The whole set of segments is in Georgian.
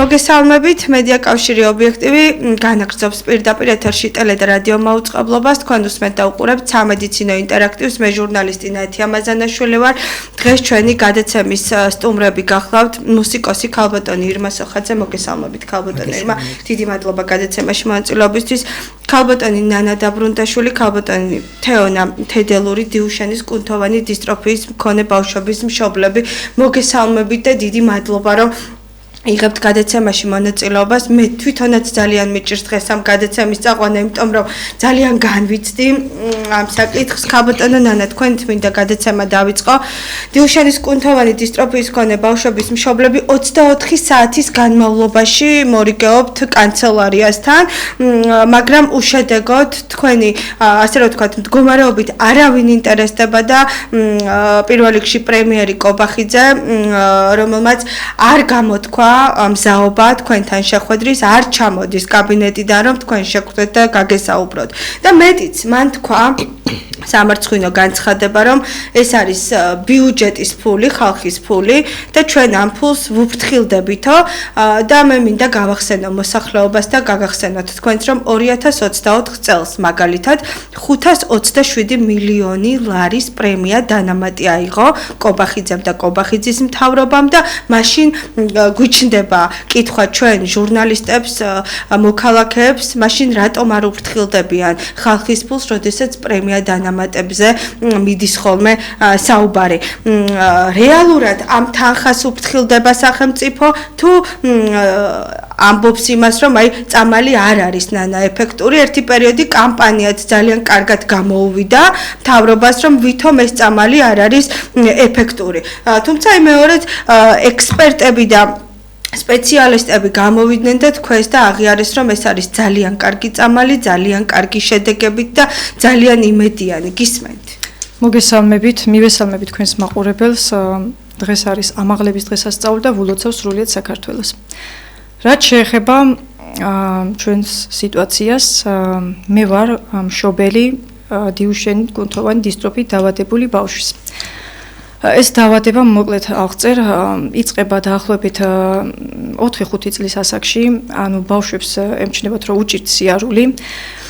მოგესალმებით, მედია კავშირი ობიექტივი განაგრძობს პირდაპირ ეთერში ტელე და რადიო მაუწყებლობას. თქვენ უსმენთ და უყურებთ სამედიცინო ინტერაქტივს. მე ჟურნალისტი ნათია მაზანაშვილი ვარ. დღეს ჩვენი გადაცემის სტუმრები გახლავთ მუსიკოსი ქალბატონი ირმა სოხაძე. მოგესალმებით ქალბატონი ირმა. დიდი მადლობა გადაცემაში მონაწილეობისთვის. ქალბატონი ნანა დაბრუნდაშვილი, ქალბატონი თეონა თედელური დიუშენის კუნთოვანი დისტროფიის მქონე ბავშვების მშობლები. მოგესალმებით და დიდი მადლობა რომ იღებთ გადაცემაში მონაწილეობას. მე თვითონაც ძალიან მიჭირს დღეს ამ გადაცემის წაყვანა, იმიტომ რომ ძალიან განვიცდი ამ საკითხს. ქალბატონო ნანა, თქვენით მინდა გადაცემა დავიწყო. დიუშენის კუნთოვანი დისტროფიის მქონე ბავშვების მშობლები 24 საათის განმავლობაში მორიგეობთ კანცელარიასთან, მაგრამ უშედეგოდ თქვენი, ასე რომ ვთქვათ, მდგომარეობით არავინ ინტერესდება და პირველ რიგში პრემიერი კობახიძე, რომელმაც არ გამოთქვა მზაობა თქვენთან შეხვედრის, არ ჩამოდის კაბინეტიდან, რომ თქვენ შეხვდეთ და გაგესაუბროთ. და მეტიც, მან თქვა სამარცხვინო განცხადება, რომ ეს არის ბიუჯეტის ფული, ხალხის ფული და ჩვენ ამ ფულს ვუფრთხილდებითო და მე მინდა გავახსენო მოსახლეობას და გაგახსენოთ თქვენს, რომ 2024 წელს მაგალითად 527 მილიონი ლარის პრემია დანამატი აიღო კობახიძემ და კობახიძის მთავრობამ და მაშინ გვიჩნდება კითხვა ჩვენ ჟურნალისტებს, მოქალაქეებს, მაშინ რატომ არ უფრთხილდებიან ხალხის ფულს, როდესაც პრემია დანამატებზე მიდის ხოლმე საუბარი. რეალურად ამ თანხას უფრთხილდება სახელმწიფო თუ ამბობს იმას, რომ აი წამალი არ არის ნანა ეფექტური. ერთი პერიოდი კამპანიაც ძალიან კარგად გამოუვიდა მთავრობას, რომ ვითომ ეს წამალი არ არის ეფექტური. თუმცა მეორედ ექსპერტები და სპეციალისტები გამოვიდნენ და თქვენს და აღიარეს, რომ ეს არის ძალიან კარგი წამალი, ძალიან კარგი შედეგებით და ძალიან იმედიანი. გისმენთ? მოგესალმებით, მივესალმებით თქვენს მაყურებელს. დღეს არის ამაღლების დღესასწაული და ვილოცავ სრულიად საქართველოს. რაც შეეხება ჩვენს სიტუაციას, მე ვარ მშობელი დიუშენის კუნთოვანი დისტროფიით დავადებული ბავშვის. ეს დავადება მოკლედ აღწერ იწყება დაახლოებით 4-5 წლის ასაკში, ანუ ბავშვებს ემჩნევათ რომ უჭირთ სიარული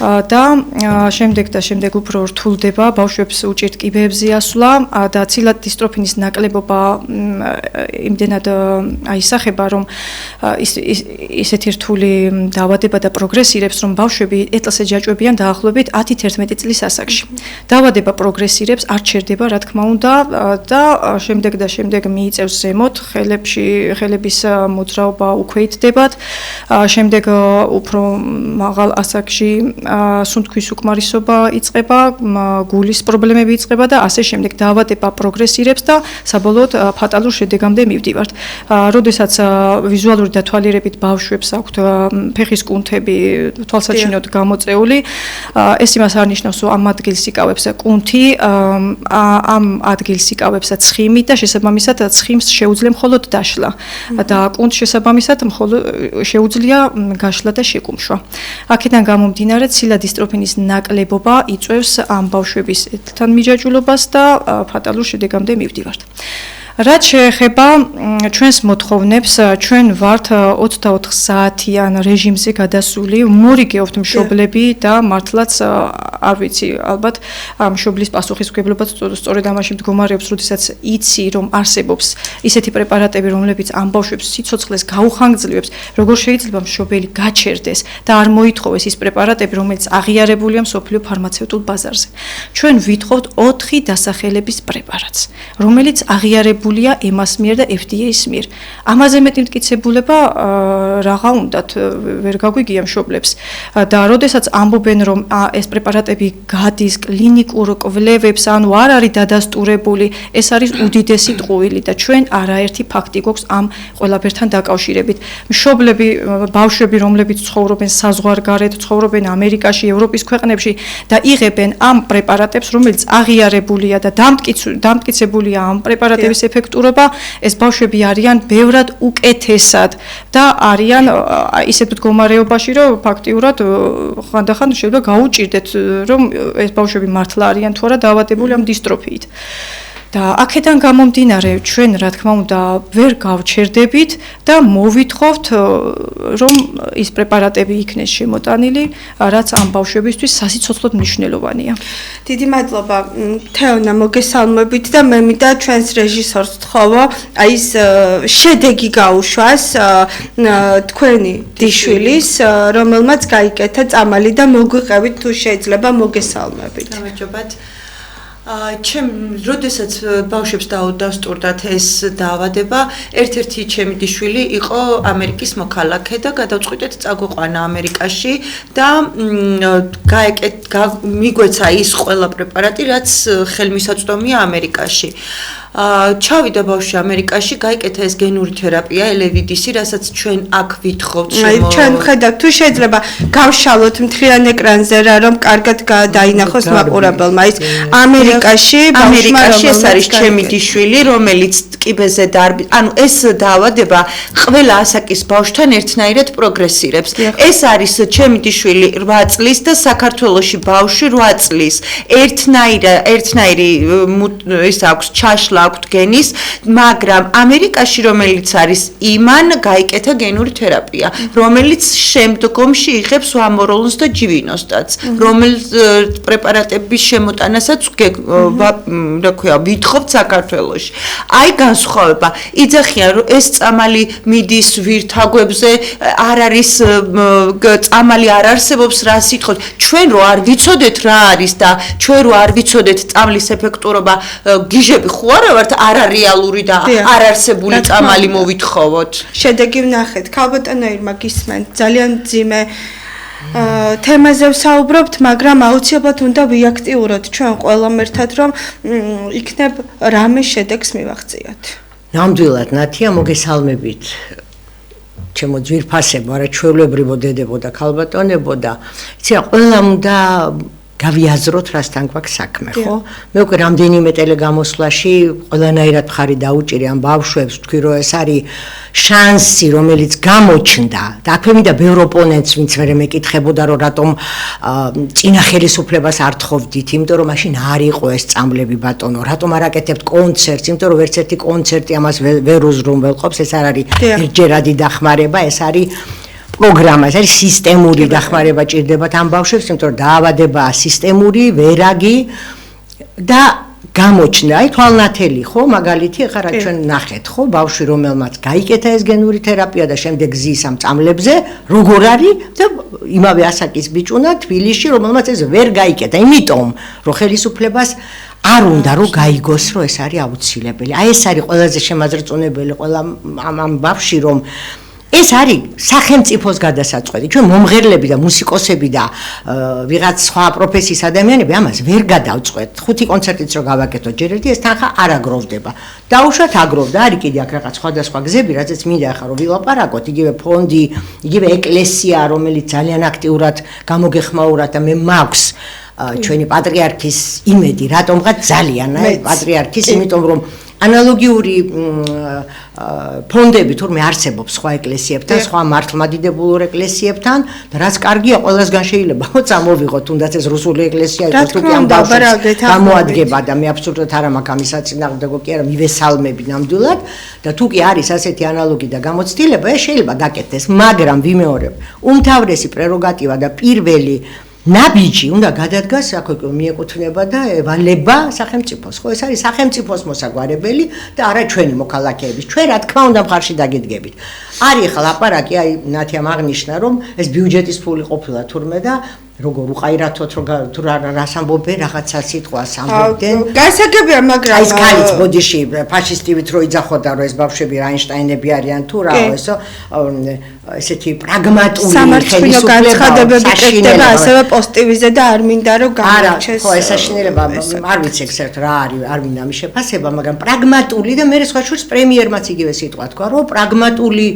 და შემდეგ უფრო რთულდება, ბავშვებს უჭირთ კიბეებზე ასვლა და ცილად დისტროფინის ნაკლებობა იმდენად აისახება, რომ ისეთი რთული დავადება და პროგრესირებს, რომ ბავშვები ეტლზე ჯაჭვებიან დაახლოებით 10-11 წლის ასაკში. დავადება პროგრესირებს, არ ჩერდება, რა თქმა უნდა, და შემდეგ მიიწევს ზემოთ, ხელების მოძრაობა უქვეითდებათ, შემდეგ უფრო მაღალ ასაკში სუნთქვის უკმარისობა იწყება, გულის პრობლემები იწყება და ასე შემდეგ დავადება პროგრესირებს და საბოლოოდ ფატალურ შედეგამდე მივდივართ. როდესაც ვიზუალური დათვალიერებით ბავშვებს აქვთ ფეხის კუნთები თვალსაჩინოდ გამოწეული, ეს იმას არ ნიშნავს, რომ ამ ადგილს იკავებს კუნთი, ამ ადგილს იკავებს ცხიმი და შესაბამისად ცხიმს შეუძლია მხოლოდ დაშლა და კუნთს შესაბამისად მხოლოდ შეუძლია გაშლა და შეკუმშვა. აქედან გამომდინარე ცილა დისტროფინის ნაკლებობა იწვევს ამ ბავშვების ეთლთან მიჯაჭვულობას და ფატალურ შედეგამდე მივდივართ. რაც შეეხება ჩვენს მოთხოვნებს, ჩვენ ვართ 24 საათიან რეჟიმზე გადასული, მორიგეობთ მშობლები და მართლაც არ ვიცი, ალბათ მშობლის პასუხისმგებლობა სწორედ ამაში მდგომარეობს, როდესაც იცი, რომ არსებობს ისეთი პრეპარატები, რომლებიც ამ ბავშვებს სიცოცხლეს გაუხანგრძლივებს, როგორ შეიძლება მშობელი გაჩერდეს და არ მოითხოვეს ის პრეპარატები, რომელიც აღიარებულია მსოფლიო ფარმაცევტულ ბაზარზე. ჩვენ ვითხოვთ 4 დასახელების პრეპარატს, რომელიც აღიარებულია EMA-ს მიერ და FDA-ს მიერ. ამაზე მეტი მტკიცებულება რაღა უნდათ, ვერ გაგვიგია მშობლებს. და როდესაც ამბობენ, რომ ეს პრეპარატები გადის კლინიკურ კვლევებს, ანუ არ არის დადასტურებული, ეს არის უდიდესი ტყუილი და ჩვენ არაერთი ფაქტი გვაქვს ამ ყველაფერთან დაკავშირებით. მშობლები, ბავშვები, რომლებიც ცხოვრობენ საზღვარგარეთ, ცხოვრობენ ამერიკაში, ევროპის ქვეყნებში და იღებენ ამ პრეპარატებს, რომელიც აღიარებულია და დამტკიცებულია ამ პრეპარატების ეფექტურობა, ეს ბავშვები არიან ბევრად უკეთესად და არიან ისეთ მდგომარეობაში, რომ ფაქტიურად ხანდახან შეიძლება გაუჭირდეთ, რომ ეს ბავშვები მართლა არიან თუ არა დავადებული ამ დისტროფიით. და აქედან გამომდინარე ჩვენ რა თქმა უნდა ვერ გავჩერდებით და მოვითხოვთ რომ ის პრეპარატები იქნეს შემოტანილი, რაც ამ ბავშვებისთვის სასიცოცხლოდ მნიშვნელოვანია. დიდი მადლობა თეონა მოგესალმებით და მე მინდა ჩვენს რეჟისორს ვთხოვო, აი ეს შედეგი გაუშვას თქვენი დიშვილის, რომელმაც გაიკეთა წამალი და მოგვიყევით თუ შეიძლება მოგესალმებით. გამარჯობათ. ჩემ როდესაც ბავშვებს დავსტურდათ ეს დაავადება, ერთ-ერთი ჩემი დიშვილი იყო ამერიკის მოქალაქე და გადავწყვიტეთ წაგვიყვანა ამერიკაში და მიგვეცა ის ყველა პრეპარატი, რაც ხელმისაწვდომია ამერიკაში. ჩავიდა ბავშვი ამერიკაში, გაიკეთა ეს გენური თერაპია, ელევიდისი, რასაც ჩვენ აქ ვითხოვთ ჩვენ ვხედავთ, თუ შეიძლება გავშალოთ მთლიან ეკრანზე რა, რომ კარგად დაინახოს მაყურებელმა. ის ამერიკაში ეს არის ჩემი დიშვილი, რომელიც ტკიბეზე ანუ ეს დაავადება ყველა ასაკის ბავშვთან ერთნაირად პროგრესირებს. ეს არის ჩემი დიშვილი 8 წლის და საქართველოში ბავშვი 8 წლის. ერთნაირი ის აქვს ჩაშლა აქვთ გენის, მაგრამ ამერიკაში რომელიც არის იმან გაიკეთა გენური თერაპია, რომელიც შემდგომში იღებს ვამოროლონს და ჯივინოსტაც, რომელიც პრეპარატების შემოტანასაც ვითხოვთ საქართველოში. აი განსხვავება, იძახიან რომ ეს წამალი მიდის ვირთაგვებზე, არ არის წამალი არ არსებობს, რა სიტყვით, ჩვენ რო არ ვიცოდეთ რა არის და ჩვენ რო არ ვიცოდეთ წამლის ეფექტურობა, გიჟები ხო არა ვართ არარეალური და არ არსებული წამალი მოვითხოვოთ. შედეგი ვნახეთ. ქალბატონო ირმა გისმენთ, ძალიან ძიმე თემაზე ვსაუბრობთ, მაგრამ აუცილებლად უნდა ვიაქტიუროთ ჩვენ ყველამ ერთად, რომ იქნებ რამე შედეგს მივაღწიოთ. ნამდვილად, ნათია, მოგესალმებით. ჩემო ძვირფასებო, არა ჩვეულებრივო დედებო და ქალბატონებო და იცი რა, ყველამ უნდა გავიაზროთ რასთან გვაქვს საქმე, ხო? მე უკვე რამდენიმე ტელეგამოსვლაში ყველანაირად მხარი დაუჭირი ამ ბავშვებს, ვთქვი რომ ეს არის შანსი, რომელიც გამოჩნდა და აქვე მინდა ბევრ ოპონენტს, ვინც მერე მეკითხებოდა რომ რატომ წინა ხელისუფლებას არ თხოვდით, იმიტომ რომ მაშინ არ იყო ეს წამლები ბატონო, რატომ არ აკეთებთ კონცერტს, იმიტომ რომ ერთ ერთი კონცერტი ამას ვერ უზრუნველყოფს, ეს არ არის ერთჯერადი დახმარება, ეს არის პროგრამა, ეს არის სისტემური დახმარება ჭირდებათ ამ ბავშვებს, იმიტომ რომ დაავადებაა სისტემური, ვერაგი და გამოჩნდა, აი თვალნათელი ხო, მაგალითი, ახლა რა ჩვენ ნახეთ, ხო, ბავშვი რომელმაც გაიკეთა ეს გენური თერაპია და შემდეგ ზის ამ წამლებზე, როგორ არის და იმავე ასაკის ბიჭუნა თბილისში, რომელმაც ეს ვერ გაიკეთა, იმიტომ რომ ხელისუფლებას არ უნდა რომ გაიგოს, რომ ეს არის აუცილებელი. აი ეს არის ყველაზე შემაძრწონებელი ყველა ამ ბავშვი, რომ ეს არის სახელმწიფოს გადასაწყვეტი. ჩვენ მომღერლები და მუსიკოსები და ვიღაც სხვა პროფესიის ადამიანები ამას ვერ გადავწყვეტ. 5 კონცერტიც რო გავაკეთოთ ჯერ ერთი ეს თანხა არ აგროვდება. დაუშვათ აგროვდა, არის კიდე აქ რაღაც სხვადასხვა გზები, რაზეც მინდა ახლა რომ ვილაპარაკოთ, იგივე ფონდი, იგივე ეკლესია, რომელიც ძალიან აქტიურად გამოგეხმაურათ და მე მაქვს ჩვენი პატრიარქის იმედი, რატომღაც ძალიან, პატრიარქის, იმიტომ რომ ანალოგიური ფონდები თურმე არსებობს სხვა ეკლესიებთან, სხვა მართლმადიდებულ ეკლესიებთან და რაც კარგია, ყველასგან შეიძლება წამოვიღოთ, თუნდაც ეს რუსული ეკლესია იყოს, თუ კი ამ ბავშვს გამოადგება და მე აბსოლუტურად არ მაქვს ამის საწინააღმდეგო, კი არა, მივესალმები ნამდვილად და თუ კი არის ასეთი ანალოგი და გამოცდილება, ეს შეიძლება გაკეთდეს, მაგრამ ვიმეორებ, უმთავრესი პრეროგატივა და პირველი ნაბიჯი უნდა გადადგას, აქ მიეკუთვნება და ევალება სახელმწიფოს, ხო, ეს არის სახელმწიფოს მოსაგვარებელი და არა ჩვენი მოქალაქეების. ჩვენ რა თქმა უნდა მხარში დაგედგებით. არის ახლა ლაპარაკი, აი ნათიამ აღნიშნა, რომ ეს ბიუჯეტის ფული ყოფილა თურმე და როგორ უყაირათოთ, თუ რას ამბობენ, რაღაცა სიტყვას ამბობდნენ. გასაგებია, მაგრამ აი ეს ქალიც ბოდიში ფაშისტივით რო იძახოდა, რომ ეს ბავშვები რაინშტაინები არიან თუ რა, ესო ესეთი პრაგმატული სამართლო განცხადებები კეთდება ასევე პოზიტივიზე და არ მინდა რომ გამოჩეს. არა, ხო, ეს საშინელება არ ვიცი ეგ რა არის, არ მინდა მის შეფასება, მაგრამ პრაგმატული და მე სხვა შულს პრემიერმაც იგივე სიტყვა თქვა, რომ პრაგმატული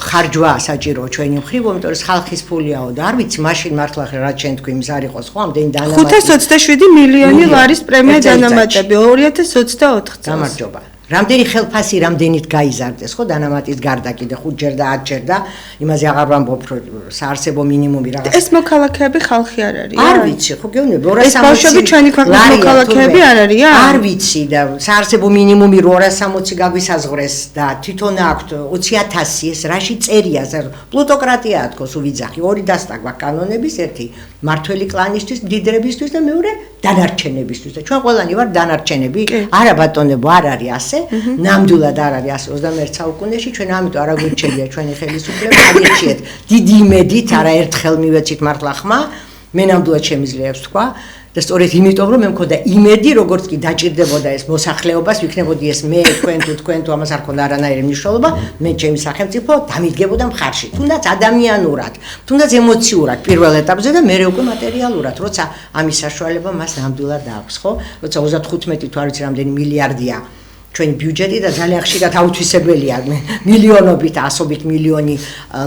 ხარჯვა საჭირო ჩვენი მხრივ, იმიტომ რომ ხალხის ფულიაო და არ ვიცი, მაშინ მართლა რა ჩვენ თქვი იმის არ იყოს, ხო, ამდენი დანამატი 527 მილიონი ლარის პრემია დანამატები 2024 წელს. გამარჯობა. რამდენი ხელფასი რამდენით გაიზარდეს, ხო, დანამატის გარდა კიდე 5ჯერ და 10ჯერ და იმაზე აღარ ვამბობ, რომ საარსებო მინიმუმი რაღაც. ეს მოქალაქეები ხალხი არ არის? არ ვიცი, ხო გეუბნები, 260. ეს ბავშვები ჩვენი ქვეყნის მოქალაქეები არ არიან? არ ვიცი და საარსებო მინიმუმი 260 გაგვისაზღვრეს და თვითონ აქვთ 20000 ეს რაში წერია, პლუტოკრატია თქოს უვიძახი, ორი დასტა გვაქვს კანონების, ერთი მართველი კლანისთვის, მდიდრებისთვის და მეორე დანარჩენებისთვის და ჩვენ ყველანი ვარ დანარჩენები. არა ბატონებო, არ არის ასე. ნამდვილად არ არის ასე 21 საუკუნეში ჩვენ ამიტომ არ აგვირჩევია ჩვენი ხელისუფლება აგერჩიეთ დიდი იმედით არაერთხელ მივეცით მართლა ხმა მე ნამდვილად შემიძლია ვთქვა და სწორედ იმიტომ რომ მე მქონდა იმედი როგორც კი დაჭირდებოდა ეს მოსახლეობას ვიქნებოდი ეს მე თქვენ თუ ამას არ ქონდა არანაირი მნიშვნელობა მე ჩემი სახელმწიფო დამიდგებოდა მხარში თუნდაც ადამიანურად თუნდაც ემოციურად პირველ ეტაპზე და მე უკვე მატერიალურად როცა ამის საშუალება მას ნამდვილად აქვს ხო როცა 35 თუ არ ვიცი რამდენი მილიარდია ჩვენი ბიუჯეტი და ძალიან ხშირად აუთვისებელია მილიონობით, ასობით მილიონი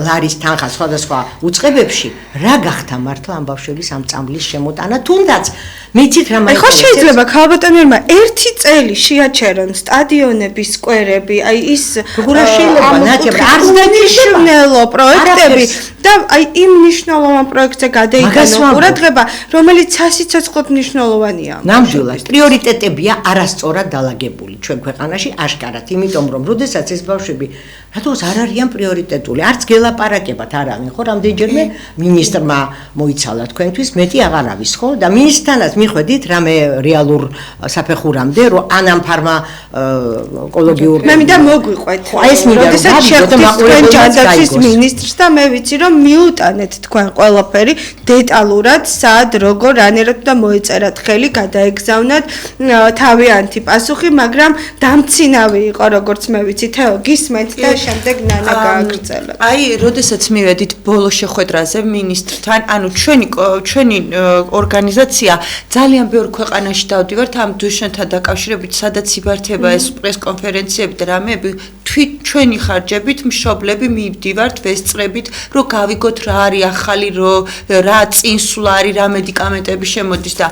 ლარის თანხა სხვადასხვა უწყებებში. რა გახდა მართლა ამ ბავშვების ამ წამლის შემოტანა? თუნდაც მეცით რა მაინტერესებს. ხო შეიძლება ქალბატონებმა ერთი წელი შეაჩერონ სტადიონების სკვერები, აი ის როგორ შეიძლება ნათია არც დანიშნულო პროექტები და აი იმ მნიშვნელოვან პროექტზე გადაიგანო ყურადღება, რომელიც სასიცოცხლოდ მნიშვნელოვანია. ნამდვილად პრიორიტეტებია არასწორად დალაგებული ჩვენ ქვეყანაში აშკარად, იმიტომ რომ როდესაც ეს ბავშვები რატოს არ არიან პრიორიტეტული, არც გელაპარაკებათ არავინ, ხო, რამდენჯერმე მინისტრმა მოიცალა თქვენთვის, მეტი აღარ არის, ხო? და მინისტრთანაც მიხვედით რამე რეალურ საფეხურამდე, რომ ანამ ფარმა ეკოლოგიურ მე მინდა მოგვიყვეთ. ეს მინდა როდესაც შეხვდით თქვენ ჯანდაცვის მინისტრს და მე ვიცი რომ მიუტანეთ თქვენ ყველაფერი დეტალურად, სად, როგორ, რანერად და მოეწერათ ხელი, გადაეგზავნათ თავიანთი პასუხი, მაგრამ დამცინავი იყო როგორც მე ვიცი თეო გისმენთ და შემდეგ ნანა გააგრძელებთ. აი, როდესაც მივედით ბოლო შეხვედრაზე მინისტრთან, ანუ ჩვენი ორგანიზაცია ძალიან ბევრ ქვეყანაში დავდივართ ამ დუშენთან დაკავშირებით, სადაც იბართება ეს პრესკონფერენციები და რამეები, ჩვენი ხარჯებით მშობლები მივდივართ, ვესწრებით, რომ გავიგოთ რა არის ახალი, რა წინსვლა არის, რა მედიკამენტები შემოდის და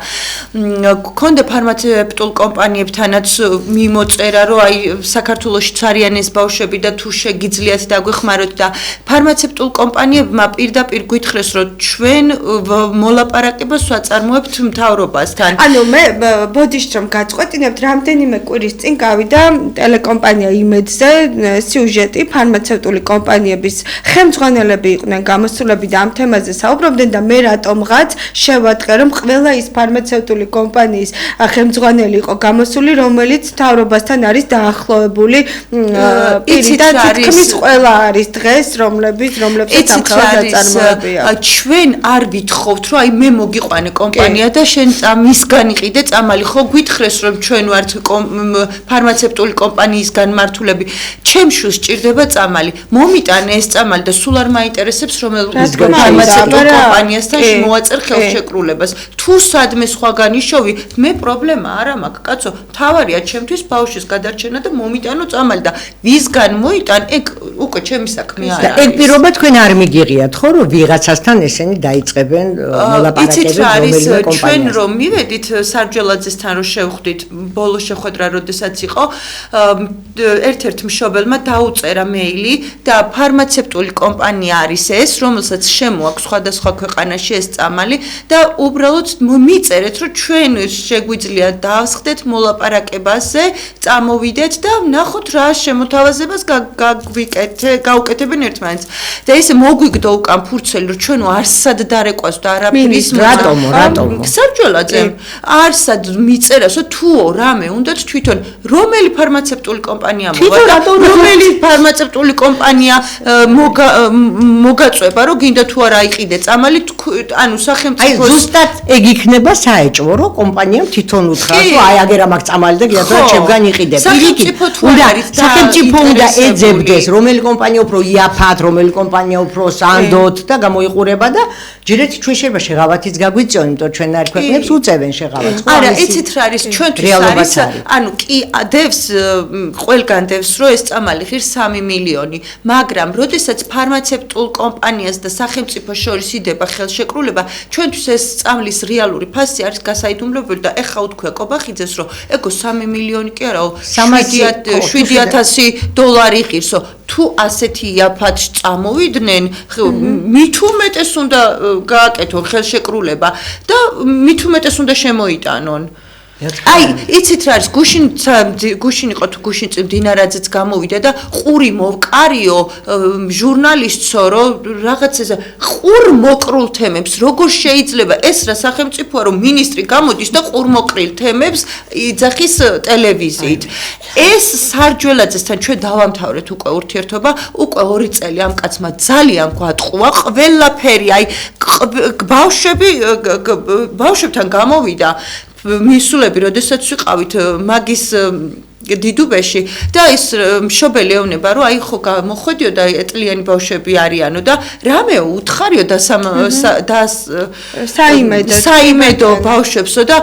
გქონდა ფარმაცევტულ კომპანიებთანაც მიმოწერა, რომ აი საქართველოში არიან ეს ბავშვები და თუ შეგიძლიათ დაგვეხმაროთ და ფარმაცევტულ კომპანიებმა პირდაპირ გვითხრეს, რომ ჩვენ მოლაპარაკებას ვაწარმოებთ მთავრობასთან. ანუ მე ბოდიშთ რომ გაწყვეტინებთ, რამდენიმე კვირის წინ გავიდა ტელეკომპანია იმედზე სიუჟეტი ფარმაცევტული კომპანიების ხელმძღვანელები იყვნენ გამოსულები და ამ თემაზე საუბრობდნენ და მე რატომღაც შევატყე რომ ყველა ის ფარმაცევტული კომპანიის ხელმძღვანელი იყო გამოსული, რომელიც მთავრობასთან არის დაახლოებული პირი და თითქმის ყველა არის დღეს, რომლებიც ამხელად დაწარმოებია. ჩვენ არ ვითხოვთ, რომ აი მე მოგიყვანე კომპანია და შენ მისგან იყიდე წამალი, ხო გვითხრეს რომ ჩვენ ვართ ფარმაცევტული კომპანიის განმართულები. ჩემშუს სჭირდება წამალი. მომიტანე ეს წამალი და სულ არ მაინტერესებს რომელ ფარმაცევტულ კომპანიასთან მოვაწერ ხელშეკრულებას. თუ სადმე სხვაგან იშოვი, მე პრობლემა არ მაქვს, კაცო. თავარია ჩემთვის ბავშვის გადარჩენა და მომიტანო წამალი და ვისგან მოიტან, ეგ უკვე ჩემი საქმე არ არის. ეგ პირობა თქვენ არ მიგიღიათ, ხო, რომ ვიღაცასთან ესენი დაიწყებენ მოლაპარაკებებს რომელიმე კომპანიასთან. ჩვენ რომ მივედით სარჯელაძესთან რომ შევხვდით ბოლო შეხვედრა როდესაც იყო, ერთ-ერთ მშობელმა დაუწერა მეილი და ფარმაცევტული კომპანია არის ეს, რომელსაც შემოაქვს სხვადასხვა ქვეყანაში ეს წამალი და უბრალოდ მიწერეთ, რომ ჩვენ შეგვიძლია დავსხდეთ მოლაპარაკებაზე, წამოვიდეთ და ნახოთ რა შემოთავაზებას გაუკეთებენ ერთმანეთს. და ისე მოგვიგდო უკან ფურცელი, რომ ჩვენ არსად დარეკვას და არაფრის რატომ? სარჯელაძემ არსად მიწერასო თუო რამე უნდათ თვითონ რომელი ფარმაცევტული კომპანია მოვა რომელი ფარმაცევტული კომპანია მოგაწובה რომ გინდა თუ არა იყიდე წამალი ანუ სახელმწიფო აი ზუსტად ეგ იქნება საეჭვო რომ კომპანიამ თვითონ უთხრას რომ აი აგერა მაგ წამალი და გიადა ჩემგან იყიდე სახელმწიფო თუ არის სახელმწიფო უნდა ეძებდეს რომელი კომპანია უფრო იაფად რომელი კომპანია უფრო სანდოთ და გამოიყურება და ჯერეთ ჩვენ შეიძლება შეღავათიც გაგვიწიონ, იმიტომ ჩვენ არ ქვეყნებს უწევენ შეღავათს. არა, იცით რა არის ჩვენთვის არის, ანუ კი დევს ყველგან დევს რომ ეს წამალი ღირს 3 მილიონი, მაგრამ როდესაც ფარმაცევტულ კომპანიას და სახელმწიფოს შორის იდება ხელშეკრულება, ჩვენთვის ეს წამლის რეალური ფასი არის გასაიდუმლოებული და ეხა უთქვია კობახიძეს რომ ეგო 3 მილიონი კი არაო 7,000 დოლარი ღირსო თუ ასეთი იაფად წამოვიდნენ მით უმეტეს უნდა გააკეთონ ხელშეკრულება და მით უმეტეს უნდა შემოიტანონ აი, იცით რა არის, გუშინ იყო თუ გუშინ წინ დინარაძეც გამოვიდა და ყური მოვკარიო ჟურნალისტსო, რომ რაღაც ეს ყურ მოკრულ თემებს როგორ შეიძლება ეს რა სახელმწიფოა, რომ მინისტრი გამოდის და ყურ მოკრილ თემებს იძახის ტელევიზიით. ეს სარჯველაძესთან ჩვენ დავამთავრეთ უკვე ურთიერთობა, უკვე 2 წელი ამ კაცმა ძალიან გვატყუა ყველაფერი, აი ბავშვებთან გამოვიდა მისულები, როდესაც ვიყავით მაგის დიდუბეში და ის მშობელი ეუბნება, რომ აი ხო მოხვედიო და ეტლიანი ბავშვები არიანო და რამე უთხარიო და საიმედო ბავშვებსო და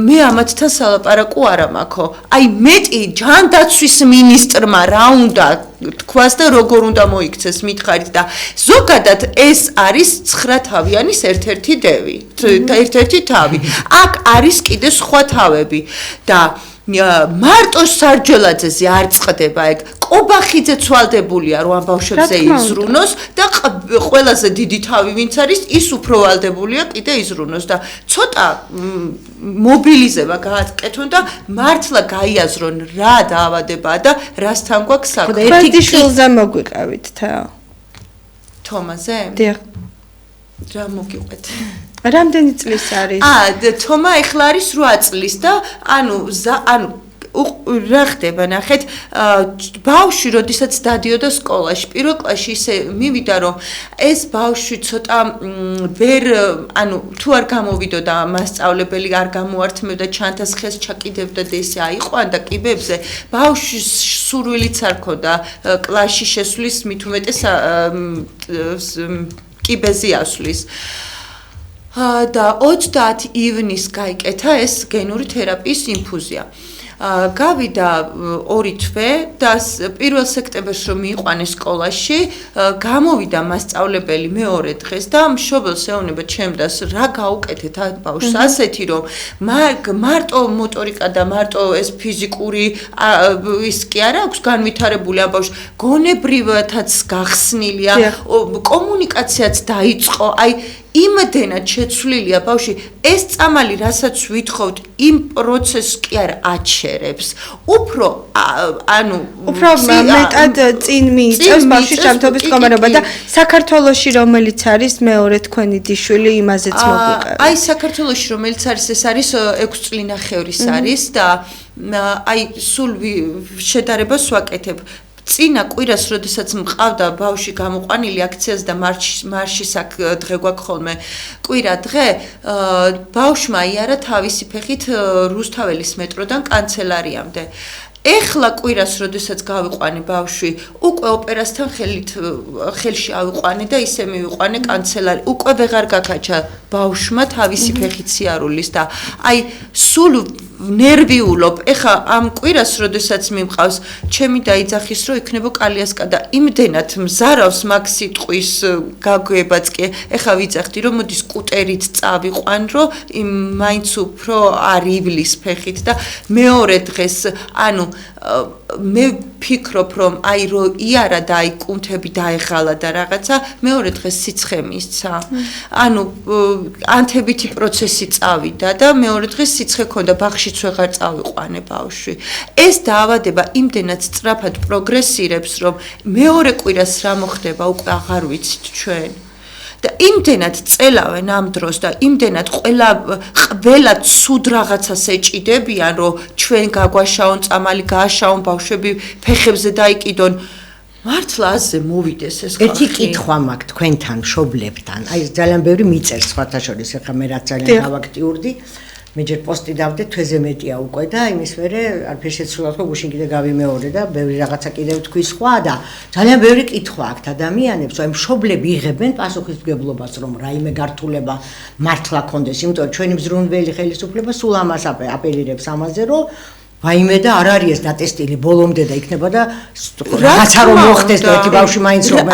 მე ამათთან სალაპარაკო არა მაქვს. აი მეტი ჯანდაცვის მინისტრმა რა უნდა თქვას და როგორ უნდა მოიქცეს მითხარით და ზოგადად ეს არის 9 თავიანის ერთ-ერთი დევი და ერთ-ერთი თავი. აქ არის კიდე სხვა თავები და მარტო სარჯელაძეზე არ წყდება ეგ კობახიძე ცვალდებულია რომ ამ ბავშვებზე იზრუნოს და ყველაზე დიდი თავი ვინც არის ის უფრო ვალდებულია კიდე იზრუნოს და ცოტა მობილიზება გააკეთონ და მართლა გაიაზრონ რა დაავადებაა და რასთან გვაქვს საქმე. ერთი შულზე მოგვიყევით თეო. თომაზე? დიახ. რა მოგიყვეთ? რამდენი წლის არის? თომა ეხლა არის 8 წლის და ანუ რა ხდება ნახეთ ბავშვი როდესაც დადიოდა სკოლაში პირველ კლასში ისე მივიდა რომ ეს ბავშვი ცოტა ვერ ანუ თუ არ გამოვიდოდა მასწავლებელი არ გამოართმევდა ჩანთას ხეს ჩაკიდებდა და ესე აიყვანდა კიბებზე ბავშვის სურვილიც არ ქონდა კლასში შესვლის მით უმეტეს კიბეზე ასვლის და 30 ივნისს გაიკეთა ეს გენური თერაპიის ინფუზია. გავიდა 2 თვე და 1 სექტემბერს რომ მიიყვანეს სკოლაში, გამოვიდა მასწავლებელი მეორე დღეს და მშობელს ეუბნება ჩემდას რა გაუკეთეთ ამ ბავშვს ასეთი რომ მარტო მოტორიკა და მარტო ეს ფიზიკური ის კი არა აქვს განვითარებული ამ ბავშვს, გონებრივადაც გახსნილია, კომუნიკაციაც დაიწყო, აი იმდენად შეცვლილია ბავშვი ეს წამალი რასაც ვითხოვთ იმ პროცესს კი არ აჩერებს უფრო მეტად წინ მიიწევს ბავშვის ჯანმრთელობის მდგომარეობა და საქართველოში რომელიც არის მეორე თქვენი დიშვილი იმაზეც მოგვიყევი აი საქართველოში რომელიც არის ეს არის 6 წლინახევრის არის და აი სულ შედარებას ვაკეთებ წინა კვირას, როდესაც მყავდა ბავშვი გამოყვანილი აქციას და მარშის დღე გვაქვს ხოლმე კვირა დღე, ბავშვმა იარა თავისი ფეხით რუსთაველის მეტროდან კანცელარიამდე. ეხლა კვირას, როდესაც გავიყვანე ბავშვი, უკვე ოპერასთან ხელში ავიყვანე და ისე მივიყვანე კანცელარი. უკვე ვეღარ გაკაჩა ბავშვმა თავისი ფეხით სიარულის და აი სულ ნერვიულობ. ეხა ამ კვირას, როდესაც მიმყავს, ჩემი დაიძახის, რომ იქნება კალიასკა და იმდენად მზარავს მაგ სიტყვის გაგვებაც კი. ეხა ვიძახდი, რომ მოდი სკუტერით წავიყვან, რომ მაინც უფრო არ ივლის ფეხით და მეორე დღეს, ანუ მე ფიქრობ, რომ აი რო იარა და აი კუნთები დაეხალა და რაღაცა, მეორე დღეს სიცხე მისცა. ანუ ანთებითი პროცესი წავიდა და მეორე დღეს სიცხე ქონდა, ბაღშიც ვეღარ წავიყვანე ბავშვი. ეს დაავადება იმდენად სწრაფად პროგრესირებს, რომ მეორე კვირას რა მოხდება, უკვე აღარ ვიცით ჩვენ. და იმდენად წელავენ ამ დროს და იმდენად ყველა ცუდ რაღაცას ეჭიდებიან, რომ ჩვენ გაგვაშაონ წამალი, გააშაონ ბავშვები ფეხებზე დაიკიდონ. მართლა ასე მოვიდეს ეს ხალხი. ერთი კითხვა მაქვს თქვენთან, მშობლებთან. აი ძალიან ბევრი მიწერს სხვათა შორის, ახლა მე რაც ძალიან გავაქტიურდი მე ჯერ პოსტი დავდე თვეზე მეტია უკვე და იმის მერე არაფერ შეცვლად ხო გუშინ კიდე გავიმეორე და ბევრი რაღაცა კიდევ თქვი სხვა და ძალიან ბევრი კითხვა აქვთ ადამიანებს, აი მშობლები იღებენ პასუხისმგებლობას რომ რაიმე გართულება მართლა კონდეს, იმიტომ რომ ჩვენი მზრუნველი ხელისუფლება სულ ამას აპელირებს ამაზე რომ ვაიმე და არ არის ეს დატესტილი ბოლომდე და იქნება და რაღაცა რომ მოხდეს და ერთი ბავშვი მაინც რომ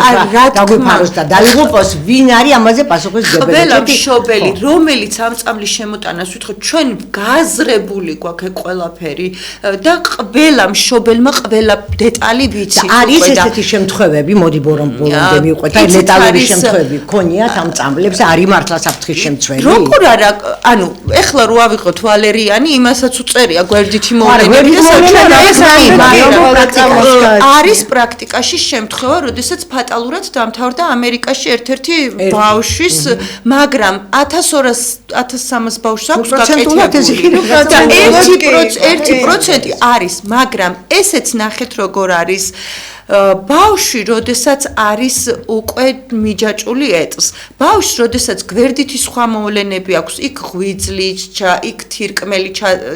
დაგვიფაროს და დაიღუპოს, ვინ არის ამაზე პასუხისმგებელი? ყველა მშობელი, რომელიც ამ წამლის შემოტანას ვითხოვთ, ჩვენ გააზრებული გვაქვს ყველაფერი და ყველა მშობელმა ყველა დეტალი ვიცით. არის ესეთი შემთხვევები, მოდი ბოლომდე მივყვეთ, აი ლეტალური შემთხვევები გქონიათ ამ წამლებს, არის მართლა საფრთხის შემცველი? როგორ არა, ანუ ეხლა რო ავიღოთ ვალერიანი, იმასაც უწერია გვერდითი არის პრაქტიკაში შემთხვევა, როდესაც ფატალურად დამთავრდა ამერიკაში ერთ-ერთი ბავშვის, მაგრამ 1200-1300 ბავშვს აქვს გაკეთებული. 1% არის, მაგრამ ესეც ნახეთ როგორ არის ბავშვი, როდესაც არის უკვე მიჯაჭული ეტლს. ბავშვს, როდესაც გვერდითი სხვა მოვლენები აქვს, იქ ღვიძლი, იქ თირკმელი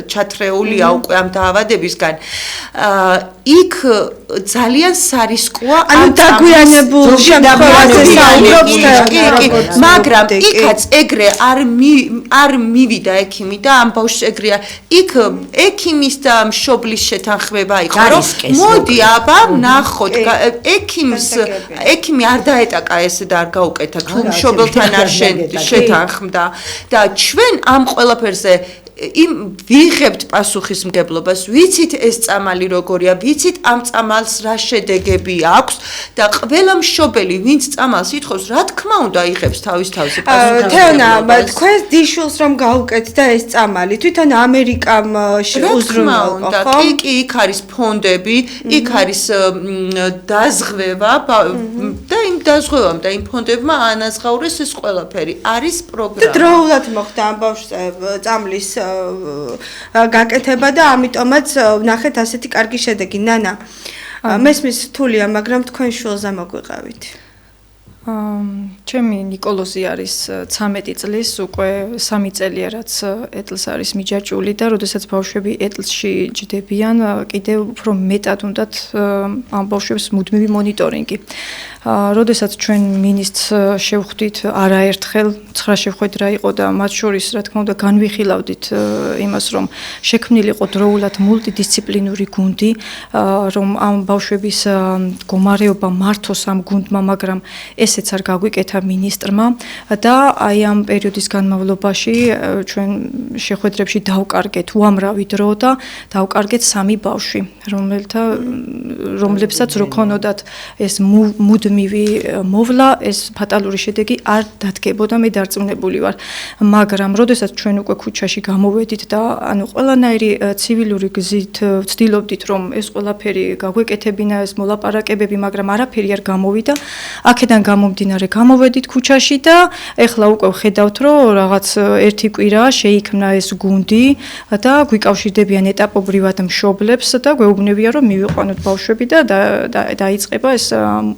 ჩათრეულია უკვე ამ დაავადებისგან. იქ ძალიან სარისკოა ანუ დაგვიანებულ შემთხვევაში საუბრობს, მაგრამ იქაც ეგრე არ მივიდა ექიმი და ამ ბავშვს ეგრეა. იქ ექიმის და მშობლის შეთანხმება იყო, რომ მოდი აბა ნახოთ ექიმი არ დაეტაკა ეს და არ გაუკეთა თუ მშობელთან არ შეთანხმდა და ჩვენ ამ ყველაფერზე ვიღებთ პასუხისმგებლობას, ვიცით ეს წამალი როგორია, ვიცით ამ წამალს რა შედეგები აქვს და ყველა მშობელი, ვინც წამალს ითხოვს, რა თქმა უნდა იღებს თავის თავზე პასუხისმგებლობას. თეონა, თქვენ დიშულს რომ გაუკეთდა ეს წამალი, თვითონ ამერიკამ უზრუნველყო, ხო? იქ არის ფონდები, იქ არის დაზღვევა და იმ დაზღვევამ და იმ ფონდებმა ანაზღაურეს ეს ყველაფერი. არის პროგრამა. დროულად მოხდა ამ ბავშვს წამლის გაკეთება და ამიტომაც ნახეთ ასეთი კარგი შედეგი. ნანა, მესმის რთულია, მაგრამ თქვენ შულზე მოგვიყავით. ჩემი ნიკოლოზი არის 13 წლის, უკვე 3 წელია რაც ეტლს არის მიჯაჭული და როდესაც ბავშვები ეტლში ჯდებიან, კიდევ უფრო მეტად უნდათ ამ ბავშვებს მუდმივი მონიტორინგი. როდესაც ჩვენ მინისტრს შევხვდით არაერთხელ, 9 შეხვედრა იყო და მათ შორის, რა თქმა უნდა, განვიხილავდით იმას, რომ შექმნილიყო დროულად მულტიდისციპლინური გუნდი, რომ ამ ბავშვების მდგომარეობა მართოს ამ გუნდმა, მაგრამ ესეც არ გაგვიკეთა მინისტრმა და აი ამ პერიოდის განმავლობაში ჩვენ შეხვედრებში დავკარგეთ უამრავი დრო და დავკარგეთ 3 ბავშვი, რომლებსაც რო ქონოდათ ეს მუდმივი მოვლა, ეს ფატალური შედეგი არ დადგებოდა, მე დარწმუნებული ვარ. მაგრამ როდესაც ჩვენ უკვე ქუჩაში გამოვედით და ანუ ყველანაირი ცივილური გზით ვცდილობდით, რომ ეს ყველაფერი გაგვეკეთებინა, ეს მოლაპარაკებები, მაგრამ არაფერი არ გამოვიდა. აქედან გამომდინარე გამოვედით ქუჩაში და ეხლა უკვე ვხედავთ, რომ რაღაც ერთი კვირა შეიქმნა ეს გუნდი და გვიკავშირდებიან ეტაპობრივად მშობლებს და გვეუბნებიან, რომ მივიყვანოთ ბავშვები და დაიწყება ეს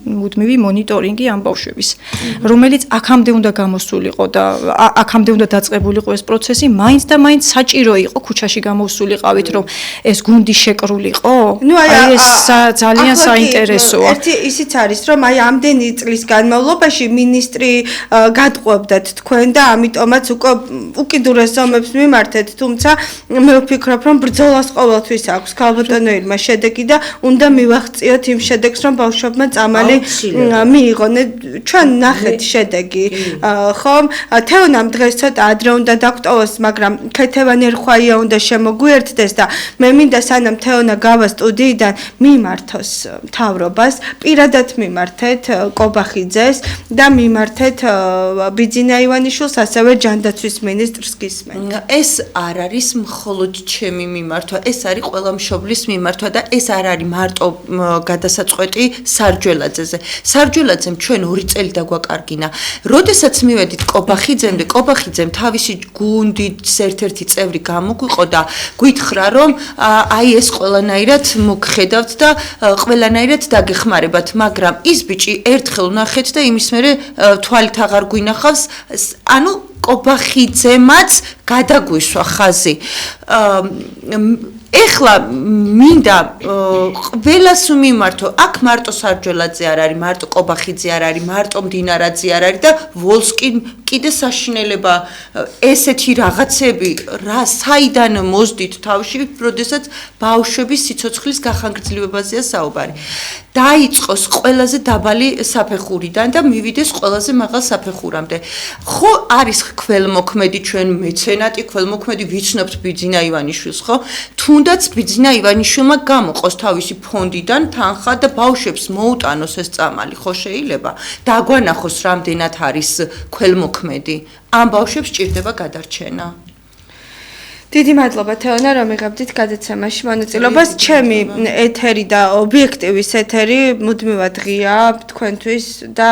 მუდმივი მონიტორინგი ამ ბავშვების, რომელიც აქამდე უნდა გამოსულიყო და აქამდე უნდა დაწყებულიყო ეს პროცესი, მაინც და მაინც საჭირო იყო ქუჩაში გამოსულიყავით, რომ ეს გუნდი შეკრულიყო. აი ეს ძალიან საინტერესოა. ერთი ისიც არის, რომ აი ამდენი წლის განმავლობაში მინისტრი გადყვებდათ თქვენ და ამიტომაც უკიდურეს ზომებს მიმართეთ, თუმცა მე ვფიქრობ, რომ ბრძოლას ყოველთვის აქვს ქალბატონოებმა შედეგი და უნდა მივახციოთ იმ შედეგს, რომ ბავშვებმა წამალი მიიღონ. ჩვენ ნახეთ შედეგი, ხომ? თეონამ დღეს ცოტა ადრე უნდა დაგტოვოს, მაგრამ ქეთევან ერხვაია უნდა შემოგვიერთდეს და მე მინდა სანამ თეონა გავა სტუდიიდან მიმართოს მთავრობას, პირადად მიმართეთ კობახიძეს და მიმართეთ ბიძინა ივანიშვილს, ასევე ჯანდაცვის მინისტრს გისმენთ. ეს არ არის მხოლოდ ჩემი მიმართვა, ეს არის ყველა მშობლის მიმართვა და ეს არ არის მარტო გადასაწყვეტი სარჯველაძეზე. სარჯველაძემ ჩვენ 2 წელი დაგვაკარგინა. როდესაც მივედით კობახიძემდე, კობახიძემ თავისი გუნდის ერთ-ერთი წევრი გამოგვიყო და გითხრა, რომ აი ეს ყველანაირად მოგხედავთ და ყველანაირად დაგეხმარებათ, მაგრამ ის ბიჭი ერთხელ ვნახეთ გაგაცნობთ და იმის მერე თვალით აღარ გვინახავს, ანუ კობახიძემაც გადაგვისვა ხაზი. ეხლა მინდა ყველას მიმართო, აქ მარტო სარჯველაძე არ არის, მარტო კობახიძე არ არის, მარტო მდინარაძე არ არის და ვოლსკი კიდე საშინელება ესეთი რაღაცები რა საიდან მოздით თავში, როდესაც ბავშვების სიცოცხლის გახანგრძლივებაზეა საუბარი. დაიწყოს ყველაზე დაბალი საფეხურიდან და მივიდეს ყველაზე მაღალ საფეხურამდე. ხო არის ქველმოქმედი ჩვენ მეცენატი, ქველმოქმედი ვიცნობთ ბიძინა ივანიშვილს, ხო? თუნდაც ბიძინა ივანიშვილმა გამოყოს თავისი ფონდიდან თანხა და ბავშვებს მოუტანოს ეს წამალი, ხო შეიძლება? დაგვანახოს რამდენად არის ქველმოქმედი. ამ ბავშვებს ჭირდება გადარჩენა. დიდი მადლობა თეონა, რომ იღებდით გადაცემაში მონაწილეობას. ჩემი ეთერი და ობიექტივის ეთერი მუდმივად ღია თქვენთვის და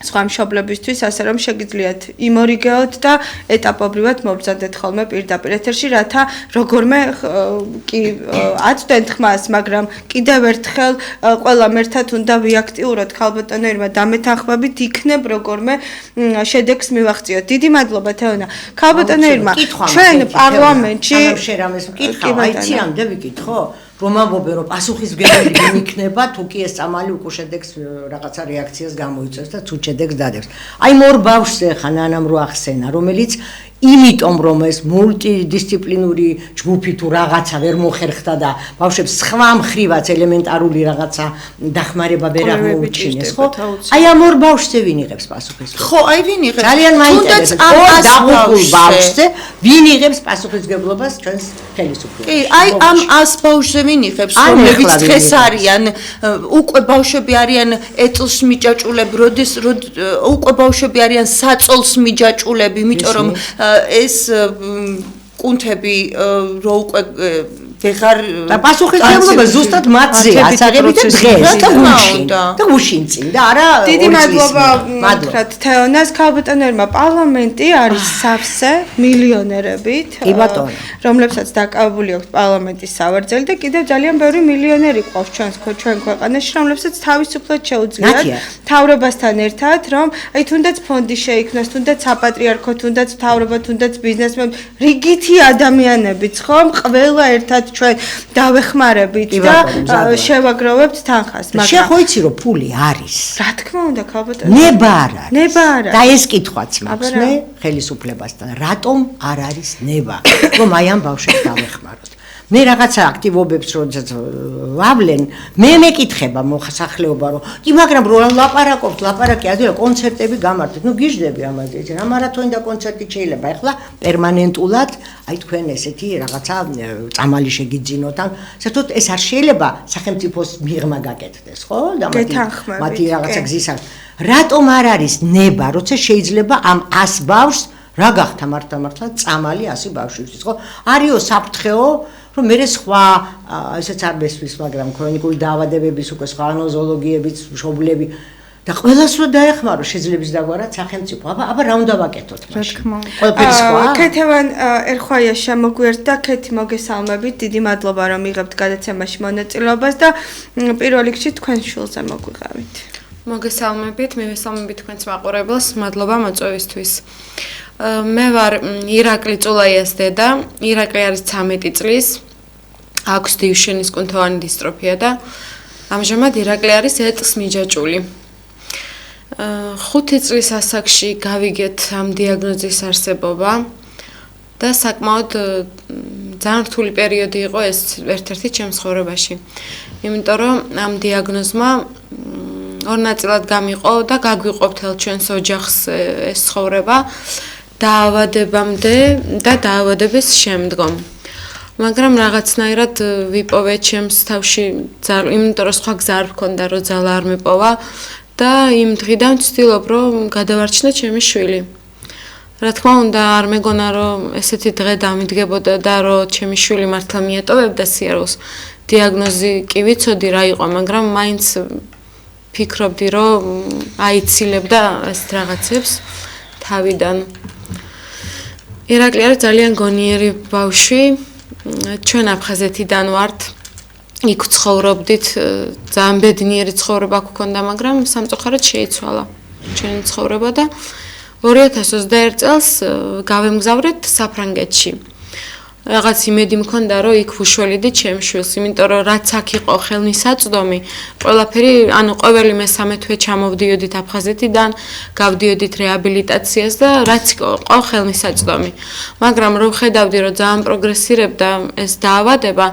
სხვა მშობლებისთვის, ასე რომ შეგიძლიათ იმორიგეოთ და ეტაპობრივად მობრძანდეთ ხოლმე პირდაპირ ეთერში, რათა როგორმე კი აწვდენთ ხმას, მაგრამ კიდევ ერთხელ ყველამ ერთად უნდა ვიაქტიუროთ ქალბატონო ერმა დამეთანხმებით იქნებ როგორმე შედეგს მივაღწიოთ. დიდი მადლობა თეონა. ქალბატონო ერმა, ჩვენ პარლამენტში შერამეს მკითხავ, აიცი ამდე ვიკითხო? რომ ამბობენ რომ პასუხისმგებელი ვინ იქნება თუ კი ეს წამალი უკვე შედეგს რაღაცა რეაქციას გამოიწვევს და თუ შედეგს დადებს. აი მორ ბავშვზე ხა ნანამ რო ახსენა, რომელიც იმიტომ რომ ეს მულტიდისციპლინური ჯგუფი თუ რაღაცა ვერ მოხერხდა და ბავშვებს სხვა მხრივაც ელემენტარული რაღაცა დახმარება ვერ აღმოუჩინეს, ხო? აი ამ ორ ბავშვზე ვინ იღებს პასუხისმგებლობას? ხო, აი ვინ იღებს? ძალიან მაინტერესებს. ორ დაღუპულ ბავშვზე ვინ იღებს პასუხისმგებლობას ჩვენს ხელისუფლებას? კი, აი ამ 100 ბავშვზე ვინ იღებს, რომლებიც დღეს არიან, უკვე ბავშვები არიან ეტლს მიჯაჭულები, უკვე ბავშვები არიან საწოლს მიჯაჭულები, იმიტომ რომ ეს კუნთები რო უკვე ვეღარ და პასუხისმგებლობა ზუსტად მათზეა ასაღები და დღეს და გუშინ წინ და არა დიდი მადლობა მადლობთ თეონას. ქალბატონერმა პარლამენტი არის სავსე მილიონერებით, რომლებსაც დაკავებული აქვს პარლამენტის სავარძელი და კიდევ ძალიან ბევრი მილიონერი ყავს ჩვენ ქვეყანაში, რომლებსაც თავისუფლად შეუძლიათ მთავრობასთან ერთად, რომ აი თუნდაც ფონდი შეიქმნას, თუნდაც საპატრიარქო, თუნდაც მთავრობა, თუნდაც ბიზნესმენი, რიგითი ადამიანებიც ხომ ყველა ერთად ჩვენ დავეხმარებით და შევაგროვებთ თანხას, მაგრამ შეხო იცი რომ ფული არის. რა თქმა უნდა, ქალბატონო. ნება არ არის. ნება არ არის. და ეს კითხვაც მაქვს მე ხელისუფლებასთან. რატომ არ არის ნება? რომ აი ამ ბავშვებს დავეხმაროთ. მე რაღაცა აქტივობებს როდესაც ვავლენ, მე მეკითხება მოსახლეობა რომ კი მაგრამ რო ლაპარაკობთ, ლაპარაკი ადვილი კონცერტები გამართეთ. ნუ გიждები ამაზე, რა მარათონი და კონცერტი შეიძლება ახლა პერმანენტულად, აი თქვენ ესეთი რაღაცა წამალი შეგიძინოთ ან საერთოდ ეს არ შეიძლება სახელმწიფოს მიღმა გაკეთდეს, ხო? და მათი რაღაცა გზის არ. რატომ არ არის ნება, როცა შეიძლება ამ 100 ბავშვს რა გახდა მართლა წამალი 100 ბავშვისთვის, ხო? არისო საფრთხეო რომ მე სხვა ესეც არ მესმის, მაგრამ ქრონიკული დაავადებების უკვე სხვა ნოზოლოგიებიც, მშობლები და ყველას რო დაეხმარო შეძლებს დაგვარად სახელმწიფო. აბა რა უნდა ვაკეთოთ მაშინ? ყველაფერი სხვა. ქეთევან ერხვაია შემოგვერდა, ქეთი მოგესალმებით, დიდი მადლობა რომ იღებთ გადაცემაში მონაწილეობას და პირველ რიგში თქვენ შულზე მოგვიყავით. მოგესალმებით, მივესალმებით თქვენს მაყურებელს, მადლობა მოწვევისთვის. მე ვარ ირაკლი წულაიას დედა. ირაკლი არის 13 წლის, აქვს დიუშენის კუნთოვანი დისტროფია და ამჟამად ირაკლი არის ეტლს მიჯაჭული. 5 წლის ასაკში გავიგეთ ამ დიაგნოზის არსებობა და საკმაოდ ძალიან რთული პერიოდი იყო ეს ერთ-ერთი ჩემს ცხოვრებაში. იმიტომ რომ ამ დიაგნოზმა ორ ნაწილად გამიყო და გაგვიყო მთელ ჩვენს ოჯახს ეს ცხოვრება დაავადებამდე და დაავადების შემდგომ. მაგრამ რაღაცნაირად ვიპოვე ჩემს თავში ძალა, იმიტომ რომ სხვა გზა არ მქონდა, რომ ძალა არ მიპოვა და იმ დღიდან ვცდილობ, რომ გადავარჩინო ჩემი შვილი. რა თქმა უნდა, არ მეგონა, რომ ესეთი დღე დამიდგებოდა და რომ ჩემი შვილი მართლა მიეტოვებდა სიარულს. დიაგნოზი კი ვიცოდი რა იყო, მაგრამ მაინც ფიქრობდი, რომ აიცილებდა ეს რაღაცებს თავიდან. ირაკლი არის ძალიან გონიერი ბავშვი. ჩვენ აფხაზეთიდან ვართ. იქ ცხოვრობდით, ძალიან ბედნიერი ცხოვრება გვქონდა, მაგრამ სამწუხაროდ შეიცვალა ჩვენი ცხოვრება და 2021 წელს გავემგზავრეთ საფრანგეთში. რაღაც იმედი მქონდა, რომ იქ ვუშველიდით ჩემს შვილს, იმიტომ რომ რაც აქ იყო ხელმისაწვდომი, ყველაფერი, ანუ ყოველი მესამე თვე ჩამოვდიოდით აფხაზეთიდან, გავდიოდით რეაბილიტაციას და რაც იყო ხელმისაწვდომი. მაგრამ რომ ხედავდი, რომ ძალიან პროგრესირებდა ეს დაავადება,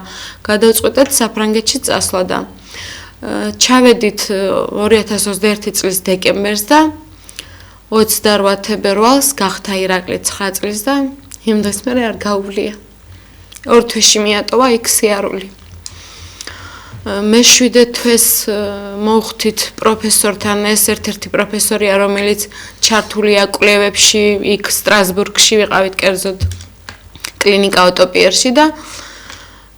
გადავწყვეტეთ საფრანგეთში წასვლა და ჩავედით 2021 წლის დეკემბერს და 28 თებერვალს გახდა ირაკლი 9 წლის და იმ დღეს მე არ გაუვლია. 2 თვეში მიატოვა იქ სიარული. მე 7 თვეს მოვხდით პროფესორთან, ეს ერთ-ერთი პროფესორია, რომელიც ჩართულია კვლევებში, იქ სტრასბურგში ვიყავით კერძოდ კლინიკა ოტოპიერში და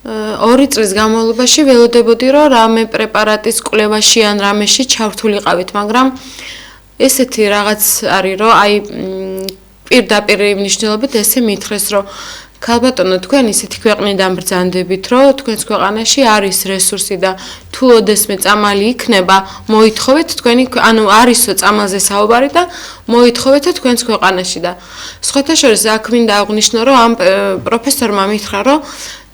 2 წლის განმავლობაში ველოდებოდი, რომ რამე პრეპარატის კვლევაში ან რამეში ჩართულიყავით, მაგრამ ესეთი რაღაც არის, რომ აი პირდაპირ მნიშვნელობით ესე მითხრეს, რომ ქალბატონო, თქვენ ისეთი ქვეყნიდან ბრძანდებით, რომ თქვენს ქვეყანაში არის რესურსი და თუ ოდესმე წამალი იქნება, მოითხოვეთ თქვენი, ანუ არისო წამალზე საუბარი და მოითხოვეთ თქვენს ქვეყანაში და სხვათა შორის აქ მინდა აღვნიშნო, რომ ამ პროფესორმა მითხრა, რომ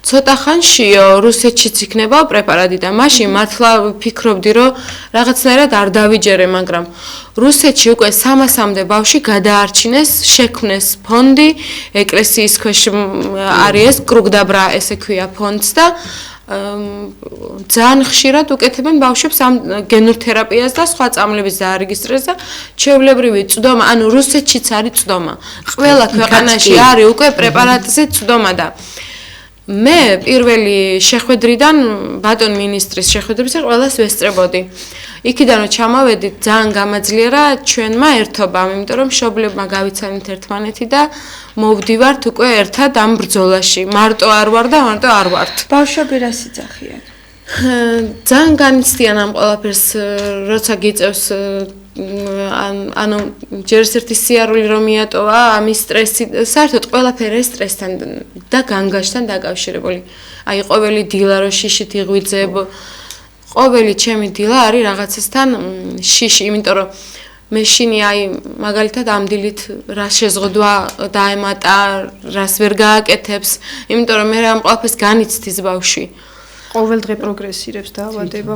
ცოტა ხანში რუსეთშიც იქნება პრეპარატი და მაშინ მართლა ვფიქრობდი, რომ რაღაცნაირად არ დავიჯერე, მაგრამ რუსეთში უკვე 300-მდე ბავშვი გადაარჩინეს, შექმნეს ფონდი, ეკლესიის ქვეშ არის ეს კრუგდაბრა, ესე ქვია ფონდს და ძალიან ხშირად უკეთებენ ბავშვებს ამ გენურ თერაპიას და სხვა წამლების დაარეგისტრებას და ჩვეულებრივი წვდომა, ანუ რუსეთშიც არის წვდომა. ყველა ქვეყანაში არის უკვე პრეპარატზე წვდომა და მე პირველი შეხვედრიდან ბატონ მინისტრის შეხვედრებზე ყველას ვესწრებოდი. იქიდან რომ ჩამოვედით, ძალიან გამაძლიერა ჩვენმა ერთობამ, იმიტომ რომ მშობლებმა გავიცანით ერთმანეთი და მოვდივართ უკვე ერთად ამ ბრძოლაში. მარტო არ ვარ და მარტო არ ვართ. ბავშვები რას იძახიან? ძალიან განიცდიან ამ ყველაფერს, როცა გიწევს ანუ ჯერ ერთი სიარული რომ მიატოვა, ამის სტრესი, საერთოდ ყველაფერი სტრესთან და განგაშთან დაკავშირებული. აი ყოველი დილა რო შიშით იღვიძებ, ყოველი ჩემი დილა არის რაღაცასთან შიში, იმიტომ რომ მე შინი აი მაგალითად ამ დილით რა შეზღუდვა დაემატა, რას ვერ გააკეთებს, იმიტომ რომ მე ამ ყველაფერს განიცდის ბავშვი. ყოველ დღე პროგრესირებს დაავადება.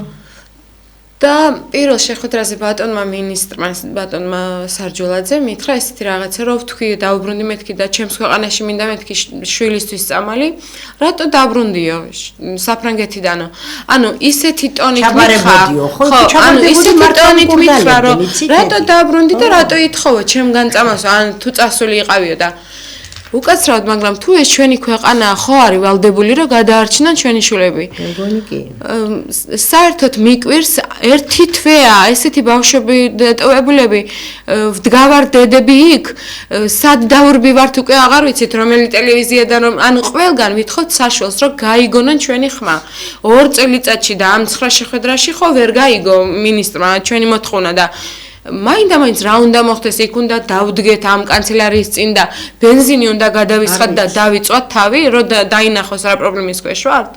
და პირველ შეხვედრაზე ბატონმა მინისტრმა, ბატონმა სარჯულაძე მითხრა ესეთი რაღაცა, რომ ვთქვი დაუბრუნდი მეთქი და ჩემს ქვეყანაში მინდა მეთქი შვილისთვის წამალი, რატო დაბრუნდიო საფრანგეთიდანო? ანუ ისეთი ტონით მითხრა, ხო, ანუ ისეთი ტონით მითხრა, რომ რატო დაბრუნდი და რატო ითხოვო ჩემგან წამალს, ან თუ წასული იყავიო და უკაცრავად, მაგრამ თუ ეს ჩვენი ქვეყანაა, ხო არის ვალდებული, რომ გადაარჩინონ ჩვენი შვილები. მეგონი კი. საერთოდ მიკვირს ერთი თვეა, ესეთი ბავშვები დატოვებულები, ვდგავარ დედები იქ, სად დავრბივართ უკვე აღარ ვიცით, რომელი ტელევიზიიდან რომ, ანუ ყველგან ვითხოვთ საშუალს, რომ გაიგონონ ჩვენი ხმა. 2 წელიწადში და ამ 9 შეხვედრაში ხო ვერ გაიგო მინისტრმა ჩვენი მოთხოვნა და მაინდა-მაინც რა უნდა მოხდეს, იქ უნდა დავდგეთ ამ კანცელარიის წინ და ბენზინი უნდა გადავისხათ და დავიწვათ თავი, რომ დაინახოს რა პრობლემის ქვეშ ვართ.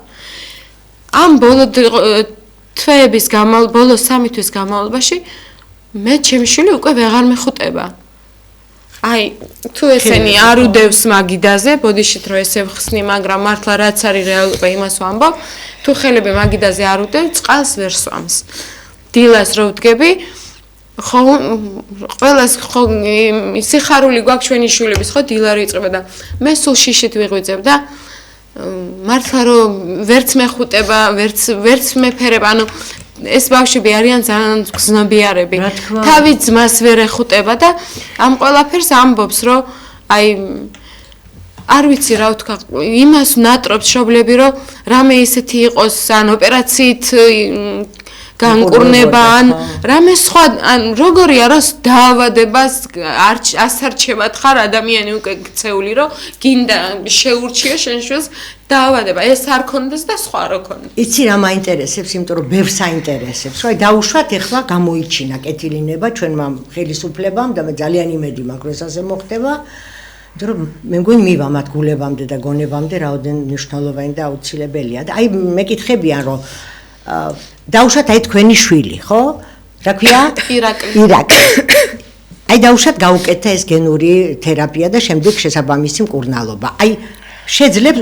ამ ბოლო თვეების ბოლო 3 თვის განმავლობაში მე ჩემი შვილი უკვე ვეღარ მეხუტება. აი, თუ ესენი არ უდევს მაგიდაზე, ბოდიშით რომ ესე ვხსნი, მაგრამ მართლა რაც არის რეალობა იმას ვამბობ, თუ ხელები მაგიდაზე არ უდევ, წყალს ვერ სვამს. დილას რო ვდგები ხო ყველას ხო სიხარული გვაქვს ჩვენი შვილების ხო დილა რო იწყება და მე სულ შიშით ვიღვიძებ და მართლა რომ ვერც მეხუტება, ვერც მეფერება, ანუ ეს ბავშვები არიან ძალიან გზნობიარები. თავი ძმას ვერ ეხუტება და ამ ყველაფერს ამბობს, რომ აი არ ვიცი რა ვთქვა, იმას ნატრობს შობლები, რომ რამე ისეთი იყოს, ან ოპერაციით განკურნება ან რამე სხვა ან როგორია რომ დაავადებას ასარჩევად ხარ ადამიანი უკვე ქცეული რომ გინდა შეურჩიო შენ შვილს დაავადება ეს არ კონდეს და სხვა რო კონდეს იცი რა მაინტერესებს იმიტომ რომ ბევრს აინტერესებს რომ დაუშვათ ეხლა გამოიჩინა კეთილინება ჩვენმა ხელისუფლებამ და მე ძალიან იმედი მაქვს რომ ეს ასე მოხდება რომ მე მგონი მივა მათ გულებამდე და გონებამდე რაოდენ მნიშვნელოვანი და აუცილებელია. და აი მეკითხებიან რომ დაუშვათ აი თქვენი შვილი, ხო? რა ქვია? ირაკლი. აი დაუშვათ გაუკეთა ეს გენური თერაპია და შემდეგ შესაბამისი მკურნალობა. აი შეძლებს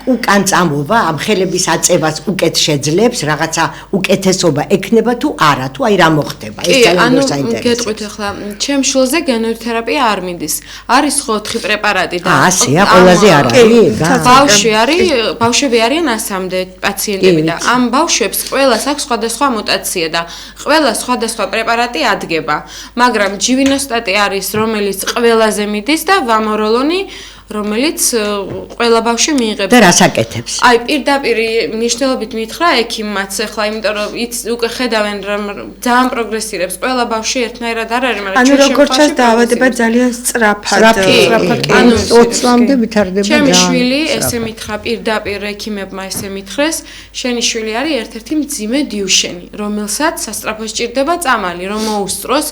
უკან წამოვა ამ ხელების აწევას უკეთ შეძლებს რაღაცა უკეთესობა ექნება თუ არა თუ აი რა მოხდება ეს ძალიან საინტერესოა. გეტყვით ახლა ჩემ შულზე გენური თერაპია არ მიდის. არის ხო 4 პრეპარატი და ასეა ყველაზე არ არის. ბავშვები არიან 100-მდე პაციენტები და ამ ბავშვებს ყველას აქვს სხვადასხვა მუტაცია და ყველა სხვადასხვა პრეპარატი ადგება. მაგრამ ჯივინოსტატი არის რომელიც ყველაზე მიდის და ვამოროლონი რომელიც ყველა ბავშვი მიიღებს. და რას აკეთებს? აი პირდაპირ მნიშვნელობით მითხრა ექიმმაც ახლა, იმიტომ რომ უკვე ხედავენ რომ ძალიან პროგრესირებს. ყველა ბავშვი ერთნაირად არ არის, მაგრამ ანუ როგორც ჩანს დაავადება ძალიან სწრაფად. ანუ 20 წლამდე ვითარდება. ჩემი შვილი ესე მითხრა პირდაპირ ექიმებმა ესე მითხრეს, შენი შვილი არის ერთ-ერთი მძიმე დიუშენი, რომელსაც სასწრაფო სჭირდება წამალი, რომ მოუსწროს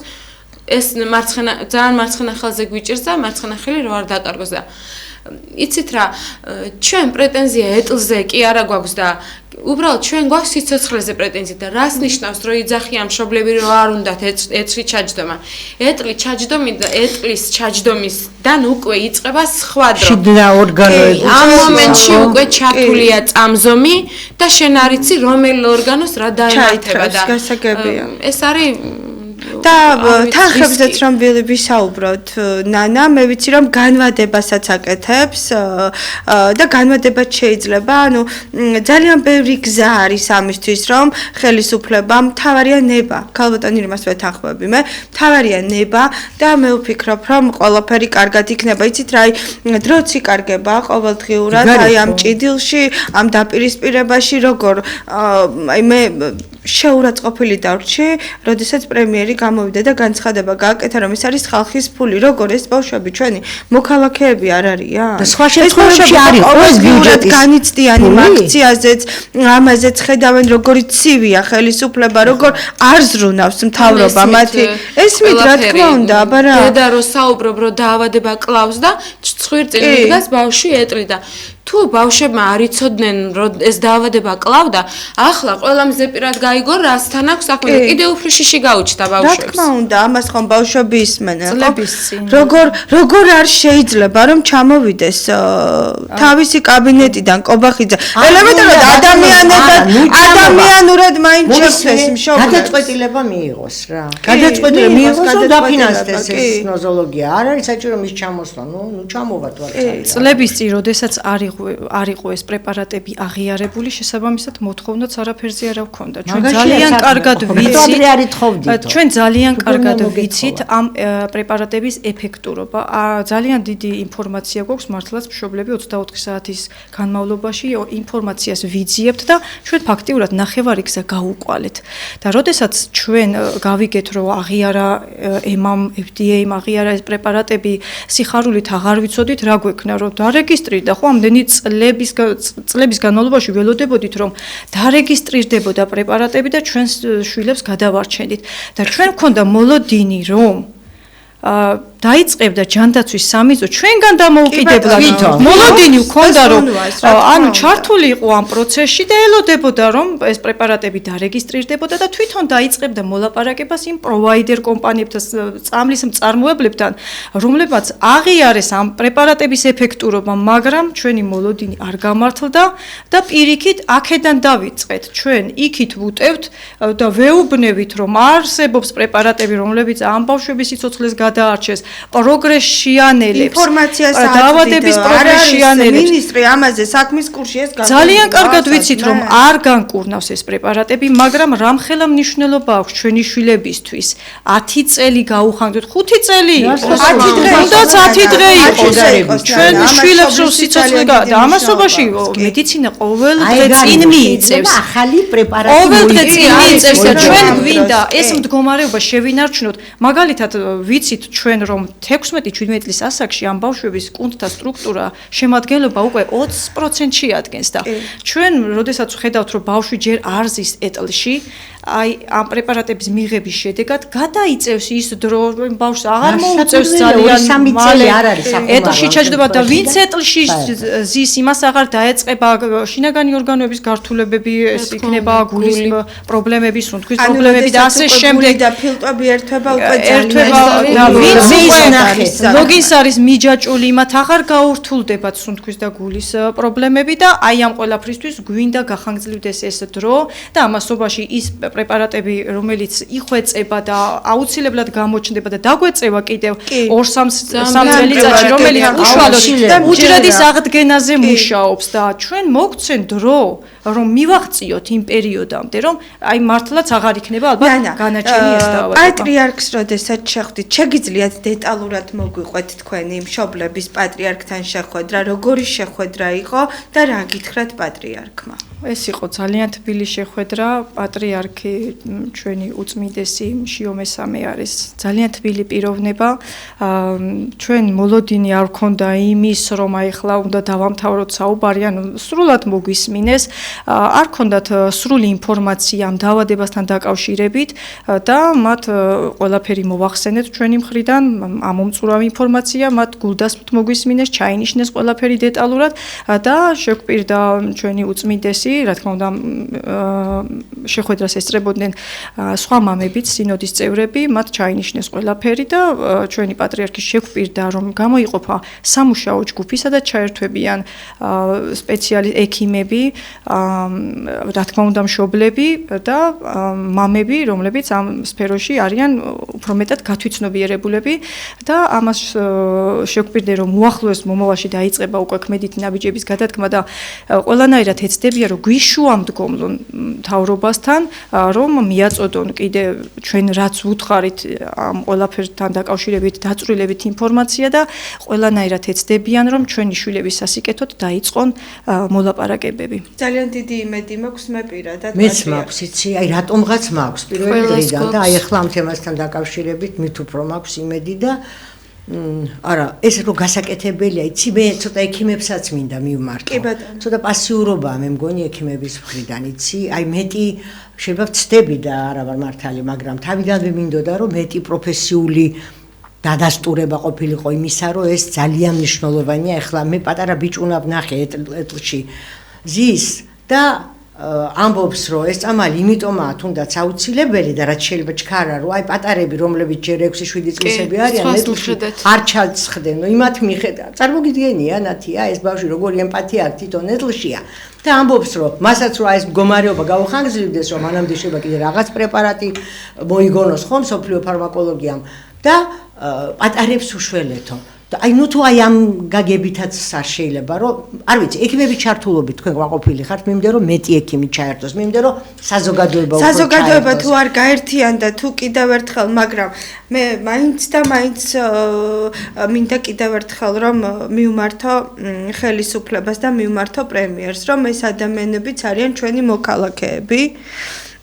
ეს ძალიან მარცხენა ხელზე გვიჭირს და მარცხენა ხელი რო არ დაკარგოს და იცით რა ჩვენ პრეტენზია ეტლზე კი არა გვაქვს და უბრალოდ ჩვენ გვაქვს სიცოცხლეზე პრეტენზია და რას ნიშნავს რომ იძახიან მშობლები რომ არ უნდათ ეტლი ჩაჯდომა ეტლი ჩაჯდომი და ეტლის ჩაჯდომისდან უკვე იწყება სხვა დრო შიგნა ორგანოები ამ მომენტში უკვე ჩართულია წამზომი და შენ არ იცი რომელ ორგანოს რა დაემართება და ეს არის და თანხებზეც რომ ვისაუბროთ ნანა მე ვიცი რომ განვადებასაც აკეთებს და განვადებაც შეიძლება ანუ ძალიან ბევრი გზა არის ამისთვის რომ ხელისუფლება მთავარია ნება ქალბატონი იმას ვეთანხმები მე მთავარია ნება და მე ვფიქრობ რომ ყველაფერი კარგად იქნება იცით რა აი დროც იკარგება ყოველდღიურად აი ამ ჭიდილში ამ დაპირისპირებაში როგორ აი მე შეურაცხყოფილი დავრჩი როდესაც პრემიერი გამოვიდა და განცხადება გააკეთა რომ ეს არის ხალხის ფული როგორ ეს ბავშვები ჩვენი მოქალაქეები არ არიან და სხვა შემთხვევებში არის ეს ბიუჯეტის განიცდიანი აქციაზეც ამაზეც ხედავენ როგორი ცივია ხელისუფლება როგორ არ ზრუნავს მთავრობა მათი ესმით რა თქმა უნდა აბა რა დედა რო საუბრობ რომ დაავადება კლავს და ცხვირწინ მიდგას ბავშვი ეტლი და თუ ბავშვებმა არ იცოდნენ რომ ეს დაავადება კლავდა ახლა ყველა მზეპირად გაიგო რასთან აქვს საქმე და კიდევ უფრო შიში გაუჩნდა ბავშვებს რა თქმა უნდა ამას ხომ ბავშვები ისმენენ წლების წინ როგორ არ შეიძლება რომ ჩამოვიდეს თავისი კაბინეტიდან კობახიძე ელემენტარულად ადამიანურად მაინც შეხვდეს მშობლებს გადაწყვეტილება მიიღოს რა გადაწყვეტილება მიიღოს და დაფინანსდეს ეს ნოზოლოგია არ არის საჭირო მის ჩამოსვლა ნუ ჩამოვა თუ არ წლების წინ როდესაც არ იყო ეს პრეპარატები აღიარებული შესაბამისად მოთხოვნაც არაფერზე არ აქვს ჩვენ ძალიან კარგად ვიცით ჩვენ ძალიან კარგად ვიცით ამ პრეპარატების ეფექტურობა ძალიან დიდი ინფორმაცია გვაქვს მართლაც მშობლები 24 საათის განმავლობაში ინფორმაციას ვიძიებთ და ჩვენ ფაქტიურად ნახევარი გზა გავუკვალეთ და როდესაც ჩვენ გავიგეთ რომ აღიარა EMA-მ FDA-მ აღიარა ეს პრეპარატები სიხარულით აღარ ვიცოდით რა გვექნა რომ დარეგისტრირდა ხო ამდენი წლების განმავლობაში ველოდებოდით რომ დარეგისტრირდებოდა პრეპარატები და ჩვენს შვილებს გადავარჩენდით და ჩვენ გქონდა მოლოდინი რომ დაიწყებდა ჯანდაცვის სამიზო ჩვენგან დამოუკიდებლად მოლოდინი გქონდა რომ ანუ ჩართული იყო ამ პროცესში და ელოდებოდა რომ ეს პრეპარატები დარეგისტრირდებოდა და თვითონ დაიწყებდა მოლაპარაკებას იმ პროვაიდერ კომპანიებთან წამლის მწარმოებლებთან რომლებმაც აღიარეს ამ პრეპარატების ეფექტურობა მაგრამ ჩვენი მოლოდინი არ გამართლდა და პირიქით აქედან დავიწყეთ ჩვენ იქით ვუტევთ და ვეუბნებით რომ არსებობს პრეპარატები რომლებიც ამ ბავშვების სიცოცხლეს გადაარჩეს პროგრესიანელებს ინფორმაციას დაავადების პროგრესიანელებს მინისტრი ამაზე საქმის კურსში ეს ძალიან კარგად ვიცით რომ არ განკურნავს ეს პრეპარატები მაგრამ რამხელა მნიშვნელობა აქვს ჩვენი შვილებისთვის 10 წელი გაუხანგდეთ 5 წელი 10 დღე უნდაც 10 დღე იყოს ჩვენ შვილებს რომ სიცოცხლე და ამასობაში მედიცინა ყოველ დღე წინ მიიწევს ახალი პრეპარატი ყოველ დღე წინ მიიწევს და ჩვენ გვინდა ეს მდგომარეობა შევინარჩუნოთ მაგალითად ვიცით ჩვენ რომ 16-17 წლის ასაკში ამ ბავშვების კუნთთა სტრუქტურა შემადგენლობა უკვე 20%-ში ადგენს და ჩვენ როდესაც ვხედავთ რომ ბავშვი ჯერ არ ზის ეტლში აი ამ პრეპარატების მიღების შედეგად გადაიწევს ის დრო ბავშვს აღარ მოუწევს ძალიან მალე ეტლში ჩაჯდება და ვინც ეტლში ზის იმას აღარ დაეწყება შინაგანი ორგანოების გართულებები ეს იქნება გულის პრობლემები სუნთქვის პრობლემები და ასე შემდეგ და ფილტვები ერთვება უკვე ერთვება და ვინც უკვე ლოგინს არის მიჯაჭული იმათ აღარ გაურთულდებათ სუნთქვის და გულის პრობლემები და აი ამ ყველაფრისთვის გვინდა გახანგრძლივდეს ეს დრო და ამასობაში ის პრეპარატები რომელიც იხვეწება და აუცილებლად გამოჩნდება და დაგვეწევა კიდევ 2-3 წელიწადში რომელიც უშუალოდ უჯრედის აღდგენაზე მუშაობს და ჩვენ მოგცენ დრო რომ მივაღწიოთ იმ პერიოდამდე რომ აი მართლაც აღარ იქნება ალბათ განაჩენი ეს დაავადება პატრიარქს როდესაც შეხვდით შეგიძლიათ დეტალურად მოგვიყვეთ თქვენი მშობლების პატრიარქთან შეხვედრა როგორი შეხვედრა იყო და რა გითხრათ პატრიარქმა ეს იყო ძალიან თბილი შეხვედრა პატრიარქი ჩვენი უწმიდესი შიო მესამე არის ძალიან თბილი პიროვნება ჩვენ მოლოდინი არ გქონდა იმის რომ აი ხლა უნდა დავამთავროთ საუბარი ანუ სრულად მოგვისმინეს არ გქონდათ სრული ინფორმაცია ამ დაავადებასთან დაკავშირებით და მათ ყველაფერი მოახსენეთ ჩვენი მხრიდან ამომწურავი ინფორმაცია მათ გულდასმით მოგვისმინეს ჩაინიშნეს ყველაფერი დეტალურად და შეგვპირდა ჩვენი უწმიდესი რა თქმა უნდა შეხვედრას ესწრებოდნენ სხვა მამებიც სინოდის წევრები მათ ჩაინიშნეს ყველაფერი და ჩვენი პატრიარქი შეგვპირდა რომ გამოიყოფა სამუშაო ჯგუფი სადაც ჩაერთვებიან სპეციალისტ ექიმები რა თქმა უნდა მშობლები და მამები რომლებიც ამ სფეროში არიან უფრო მეტად გათვითცნობიერებულები და ამას შეგვპირდა რომ უახლოეს მომავალში დაიწყება უკვე ქმედითი ნაბიჯების გადადგმა და ყველანაირად ეცდებიან რომ გვიშუამდგომლონ მთავრობასთან რომ მიაწოდონ კიდე ჩვენ რაც უთხარით ამ ყველაფერთან დაკავშირებით დაწვრილებით ინფორმაცია და ყველანაირად ეცდებიან რომ ჩვენი შვილების სასიკეთოდ დაიწყონ მოლაპარაკებები ძალიან დიდი იმედი მაქვს მე პირადად მეც მაქვს იცი აი რატომღაც მაქვს პირველი დღიდან და აი ახლა ამ თემასთან დაკავშირებით მით უფრო მაქვს იმედი და არა ეს რო გასაკეთებელია იცი მე ცოტა ექიმებსაც მინდა მივმართო ცოტა პასიურობაა მე მგონი ექიმების მხრიდან იცი აი მეტი შეიძლება ვცდები და არა ვარ მართალი მაგრამ თავიდანვე მინდოდა რომ მეტი პროფესიული დადასტურება ყოფილიყო იმისა რომ ეს ძალიან მნიშვნელოვანია ახლა მე პატარა ბიჭუნა ვნახე ეტლში ზის და ამბობს რომ ეს წამალი იმიტომაა თუნდაც აუცილებელი და რაც შეიძლება ჩქარა რომ აი პატარები რომლებიც ჯერ 6-7 წლისები არიან ეტლში არ ჩაცხდნენ ნუ იმათ მიხედა წარმოგიდგენია ნათია ეს ბავშვი როგორი ემპათია აქვს თვითონ ეტლშია და ამბობს რომ მასაც რომ აი ეს მდგომარეობა გაუხანგრძლივდეს რომ მანამდე შეიძლება კიდე რაღაც პრეპარატი მოიგონოს ხომ სოფლიო ფარმაკოლოგიამ და პატარებს უშველეთო და აი ნუ თუ აი ამ გაგებითაც არ შეიძლება რომ არ ვიცი ექიმების ჩართულობით თქვენ გაყოფილი ხართ მე მინდა რომ მეტი ექიმი ჩაერთოს მე მინდა რომ საზოგადოება თუ არ გაერთიანდა თუ კიდევ ერთხელ მაგრამ მე მაინც მინდა კიდევ ერთხელ რომ მივმართო ხელისუფლებას და მივმართო პრემიერს რომ ეს ადამიანებიც არიან ჩვენი მოქალაქეები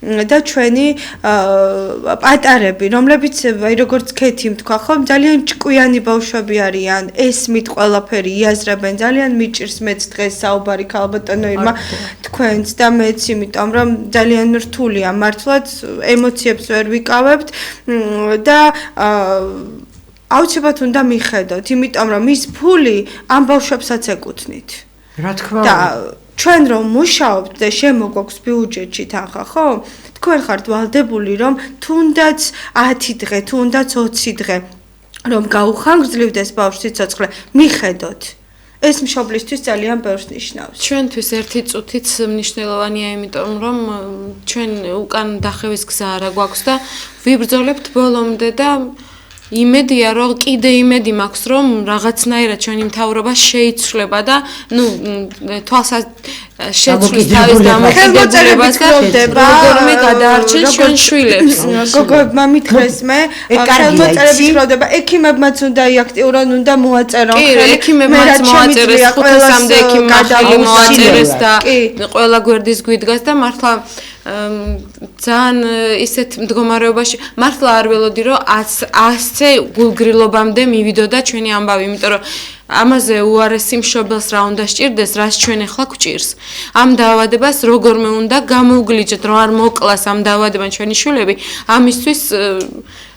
და ჩვენი პატარები, რომლებიც აი როგორც ქეთი თქვა ხომ, ძალიან ჭკვიანი ბავშვები არიან, ესმით ყველაფერი იაზრებენ, ძალიან მიჭირს მეც დღეს საუბარი ქალბატონოებმა თქვენს და მეც იმიტომ რომ ძალიან რთულია მართლაც ემოციებს ვერ ვიკავებთ და აუცილებლად უნდა მიხედოთ, იმიტომ რომ ის ფული ამ ბავშვებსაც ეკუთვნით. რა თქმა უნდა ჩვენ რომ მუშაობთ და შემოგვაქვს ბიუჯეტში თანხა, ხო? თქვენ ხართ ვალდებული რომ თუნდაც 10 დღე, თუნდაც 20 დღე რომ გაუხანგრძლივდეს ბავშვის სიცოცხლე, მიხედოთ. ეს მშობლისთვის ძალიან ბევრს ნიშნავს. ჩვენთვის ერთი წუთიც მნიშვნელოვანია, იმიტომ რომ ჩვენ უკან დახევის გზა არა გვაქვს და ვიბრძოლებთ ბოლომდე და იმედია რომ კიდე იმედი მაქვს რომ რაღაცნაირად ჩვენი მთავრობა შეიცვლება და ნუ თვალსა შეცვლის თავის დამოკიდებულებას და როგორმე გადაარჩენ ჩვენ შვილებს. გოგოებმა მითხრეს მე ხელმოწერებით ხროვდება ექიმებმაც უნდა აქტიურონ უნდა მოაწერონ ექიმებმაც მოაწერეს 500-მდე ექიმმა ხელი მოაწერეს და ყველა გვერდის გვიდგას და მართლა ძალიან ისეთ მდგომარეობაში მართლა არ ველოდი რომ 100-ზე გულგრილობამდე მივიდოდა ჩვენი ამბავი, იმიტომ რომ ამაზე უარესი მშობელს რა უნდა სჭირდეს, რაც ჩვენ ახლა გვჭირს. ამ დაავადებას როგორმე უნდა გამოვგლიჯოთ, რომ არ მოკლას ამ დაავადებამ ჩვენი შვილები, ამისთვის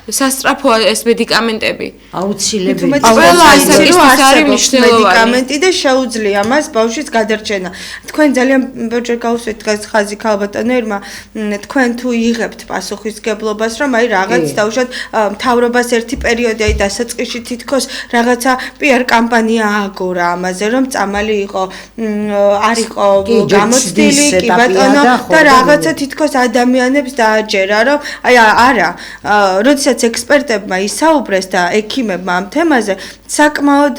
სასწრაფოა ეს მედიკამენტები. აუცილებელი. ყველა ასაკისთვის არის მნიშვნელოვანი. მედიკამენტი და შეუძლია მას ბავშვის გადარჩენა. თქვენ ძალიან ბევრჯერ გავუსვით დღეს ხაზი ქალბატონერმა, თქვენ თუ იღებთ პასუხისგებლობას, რომ აი რაღაც დაუშვათ მთავრობას ერთი პერიოდი აი დასაწყისში თითქოს რაღაცა PR კამპანია ააგორა ამაზე, რომ წამალი იყო, არ იყო გამოცდილი, კი ბატონო და რაღაცა თითქოს ადამიანებს დააჯერა, რომ აი არა, როდესაც ექსპერტებმა ისაუბრეს და ექიმებმა ამ თემაზე საკმაოდ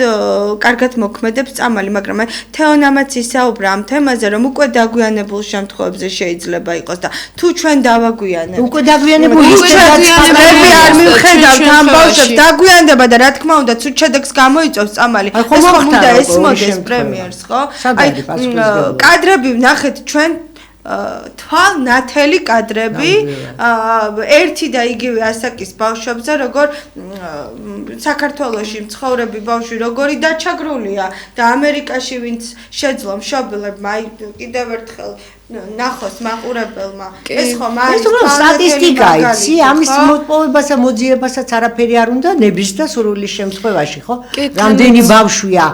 კარგად მოქმედებს წამალი, მაგრამ თეონამაც ისაუბრა ამ თემაზე, რომ უკვე დაგვიანებულ შემთხვევებში შეიძლება იყოს და თუ ჩვენ დავაგვიანებთ, უკვე დაგვიანებული წამლები არ მივხედავთ ამ ბავშვებს, დაგვიანდება და რა თქმა უნდა, თუ შედეგს გამოიწვევს წამალი, ეს ხომ უნდა ესმოდეს პრემიერს, ხო? აი კადრები ვნახეთ ჩვენ თვალ ნათელი კადრები ერთი და იგივე ასაკის ბავშვებზე, როგორ საქართველოში მცხოვრები ბავშვი როგორი დაჩაგრულია და ამერიკაში ვინც შეძლო მშობლებმა აი კიდევ ერთხელ ნახოს მაყურებელმა ეს ხომ არის სტატისტიკა იცი ამის მოპოვებასა მოძიებასაც არაფერი არ უნდა ნების და სურვილის შემთხვევაში ხო რამდენი ბავშვია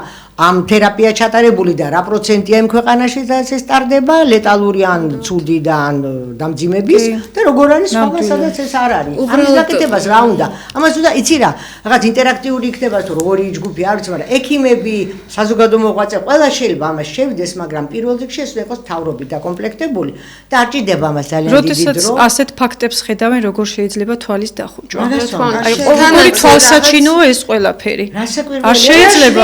ამ თერაპია ჩატარებული და რა პროცენტია იმ ქვეყანაში სადაც ეს ტარდება ლეტალური ან ცუდი და ან დამძიმების და როგორ არის სხვა სადაც ეს არ არის ამის გაკეთებას რა უნდა ამას უნდა იცი რა რაღაც ინტერაქტიული იქნება თუ როგორი ჯგუფი არის მაგრამ ექიმები საზოგადო მოღვაწე ყველა შეიძლება ამას შევიდეს მაგრამ პირველ რიგში ეს უნდა იყოს მთავრობით დაკომპლექტებული და არ ჭირდება ამას ძალიან დიდი დრო როდესაც ასეთ ფაქტებს ხედავენ როგორ შეიძლება თვალის დახუჭვა აი ყოველი თვალსაჩინოა ეს ყველაფერი არ შეიძლება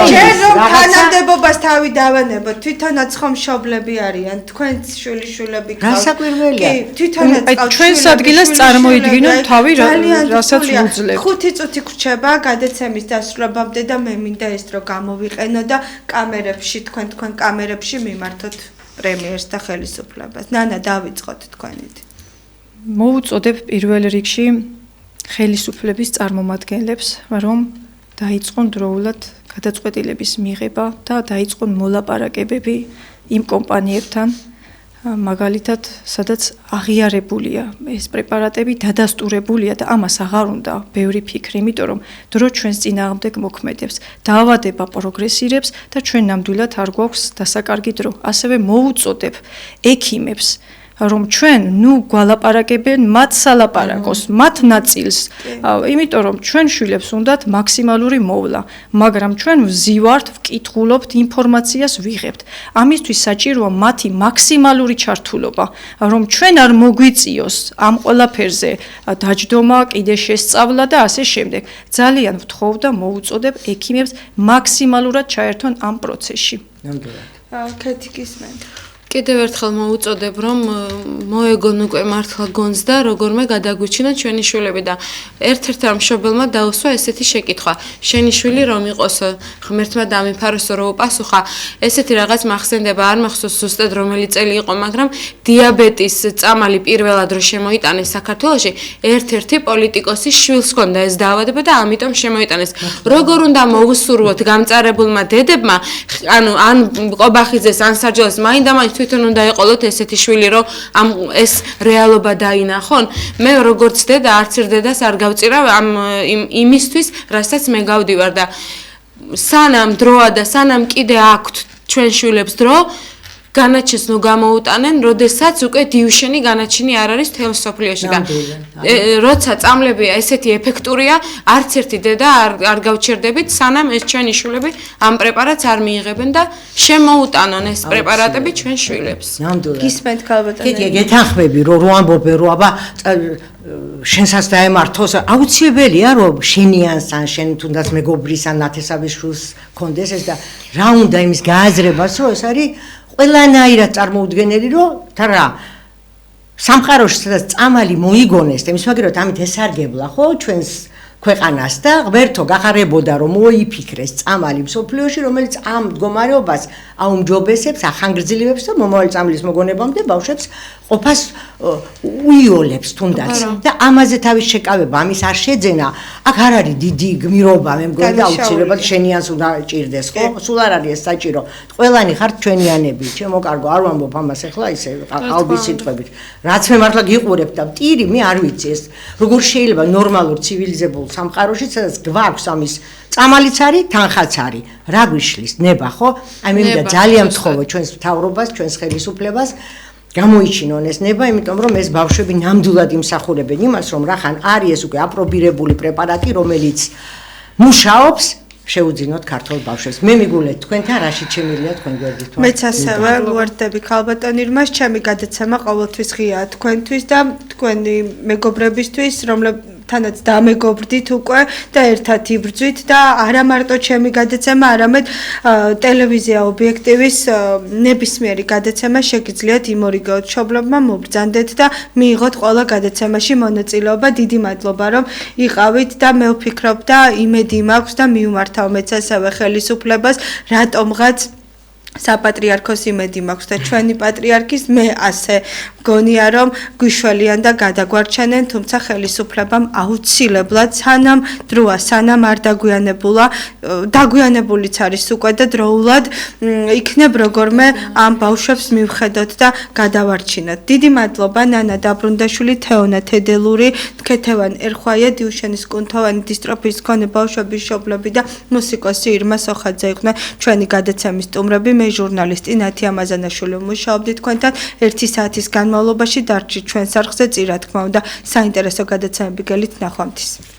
თანამდებობას თავი დავანებოთ, თვითონაც ხომ მშობლები არიან, თქვენც შვილიშვილები გყავთ. გასაკვირველია. კი, თვითონაც გყავთ. ჩვენს ადგილას წარმოიდგინოთ თავი რასაც ვუძლებთ. 5 წუთი გრჩება გადაცემის დასრულებამდე და მე მინდა ეს დრო გამოვიყენო და კამერებში თქვენ კამერებში მიმართოთ პრემიერს და ხელისუფლებას. ნანა დავიწყოთ თქვენით. მოუწოდებ პირველ რიგში ხელისუფლების წარმომადგენლებს, რომ დაიწყონ დროულად გადაწყვეტილების მიღება და დაიწყონ მოლაპარაკებები იმ კომპანიებთან, მაგალითად, სადაც აღიარებულია ეს პრეპარატები, დადასტურებულია და ამას აღარ უნდა ბევრი ფიქრი, იმიტომ რომ დრო ჩვენს წინააღმდეგ მოქმედებს, დაავადება პროგრესირებს და ჩვენ ნამდვილად არ გვაქვს დასაკარგი დრო. ასევე მოუწოდებ ექიმებს რომ ჩვენ გვალაპარაკებენ მათ სალაპარაკოს, მათ ნაწილს, იმიტომ რომ ჩვენ შვილებს უნდათ მაქსიმალური მოვლა, მაგრამ ჩვენ ვზივართ, ვკითხულობთ, ინფორმაციას ვიღებთ. ამისთვის საჭიროა მათი მაქსიმალური ჩართულობა, რომ ჩვენ არ მოგვიწიოს ამ ყველაფერზე დაჯდომა, კიდე შესწავლა და ასე შემდეგ. ძალიან ვთხოვ და მოუწოდებ ექიმებს მაქსიმალურად ჩაერთონ ამ პროცესში. ნამდვილად. კეთი გისმენთ. კიდევ ერთხელ მოუწოდებ, რომ მოეგონ უკვე მართლა გონს და როგორმე გადაგვიჩინა ჩვენი შვილები და ერთ-ერთ მშობელმა დაუსვა ესეთი შეკითხვა. შენი შვილი რომ იყოს ღმერთმა დამიფაროსო რომ უპასუხა, ესეთი რაღაც მახსენდება, არ მახსოვს ზუსტად რომელი წელი იყო, მაგრამ დიაბეტის წამალი პირველად რო შემოიტანეს საქართველოში, ერთ-ერთი პოლიტიკოსის შვილს ჰქონდა ეს დაავადება და ამიტომ შემოიტანეს. როგორ უნდა მოусურვოთ გამწარებულმა დედებმა, ანუ ან ყობახიძეს, ან სარჯელას მაინდა-მაინც თვითონ უნდა ეყოლოთ ესეთი შვილი, რომ ეს რეალობა დაინახონ. მე როგორც დედა, არც ერთ დედას არ გავწირავ იმისთვის, რასაც მე გავდივარ და სანამ დროა და სანამ კიდე აქვთ ჩვენ შვილებს დრო, განაჩენს გამოუტანენ, როდესაც უკვე დიუშენი განაჩენი არ არის თელ სოფლიოში და როცა წამლები ესეთი ეფექტურია, არც ერთი დედა არ გავჩერდებით, სანამ ეს ჩვენი შვილები ამ პრეპარატს არ მიიღებენ და შემოუტანონ ეს პრეპარატები ჩვენ შვილებს. ნამდვილად. გისმენთ ქალბატონო. კიდე გეთანხმები, რომ ამბობენ, რომ აბა შენსაც დაემართოს, აუცილებელია, რომ შენიანს ან შენ თუნდაც მეგობრის ან ნათესავის შვილს კონდეს ეს და რა უნდა იმის გააზრებას, რომ ეს არის ყველანაირად წარმოუდგენელი, რომ რა სამყაროში სადაც წამალი მოიგონეს, იმის მაგერად ამით ესარგებლა, ხო, ჩვენს ქვეყანას და ღმერთო გახარებოდა რომ მოიფიქრეს წამალი მსოფლიოში, რომელიც ამ მდგომარეობას აუმჯობესებს, ახანგრძლივებს და მომავალ წამლის მოგონებამდე ბავშვებს ყოფას უიოლებს თუნდაც და ამაზე თავის შეკავება ამის არ შეძენა აქ არ არის დიდი გმირობა მე მგონი და აუცილებლად შენიანს უნდა ჭირდეს ხო სულ არ არის ეს საჭირო ყველანი ხართ ჩვენიანები ჩემო კარგო არ ვამბობ ამას ახლა ისე ალბის სიტყვებით რაც მე მართლა გიყურებ და ტირი მე არ ვიცი ეს როგორ შეიძლება ნორმალურ ცივილიზებულ სამყაროში სადაც გვაქვს ამის წამალიც არის თანხაც არის რა გვიშლის ნება ხო აი მე მინდა ძალიან ვთხოვო ჩვენს მთავრობას ჩვენს ხელისუფლებას გამოიჩინონ ეს ნება, იმიტომ რომ ეს ბავშვები ნამდვილად იმსახურებენ იმას, რომ რახან არის ეს უკვე აპრობირებული პრეპარატი, რომელიც მუშაობს, შეუძინოთ ქართულ ბავშვებს. მე მიგულეთ თქვენთან რაშიც შემიძლია თქვენ გვერდით. მეც ასევე ვუერთდები ქალბატონ ირმას, ჩემი გადაცემა ყოველთვის ღიაა თქვენთვის და თქვენი მეგობრებისთვის, თანაც დამეგობრდით უკვე და ერთად იბრძვით და არა მარტო ჩემი გადაცემა, არამედ ტელევიზია ობიექტივის ნებისმიერი გადაცემა შეგიძლიათ იმორიგოთ მშობლებმა მობრძანდეთ და მიიღოთ ყველა გადაცემაში მონაწილეობა. დიდი მადლობა რომ იყავით და მე ვფიქრობ და იმედი მაქვს და მიუმართავ მეც ასევე ხელისუფლებას რატომღაც საპატრიარქოს იმედი მაქვს და ჩვენი პატრიარქის მე ასე მგონია რომ გვიშველიან და გადაგვარჩენენ თუმცა ხელისუფლებამ აუცილებლად სანამ დროა სანამ არ დაგვიანებულიც არის უკვე და დროულად იქნებ როგორმე ამ ბავშვებს მივხედოთ და გადავარჩინოთ. დიდი მადლობა ნანა დაბრუნდაშვილი, თეონა თედელური, ქეთევან ერხვაია, დიუშენის კუნთოვანი დისტროფიის მქონე ბავშვების მშობლები და მუსიკოსი ირმა სოხაძე იყვნენ ჩვენი გადაცემის სტუმრები. მე ჟურნალისტი ნათია მაზანაშვილი მუშაობდი თქვენთან 1 საათის განმავლობაში დარჩით ჩვენს არხზე წირ რა თქმა უნდა საინტერესო გადაცემები გელით ნახვამდის.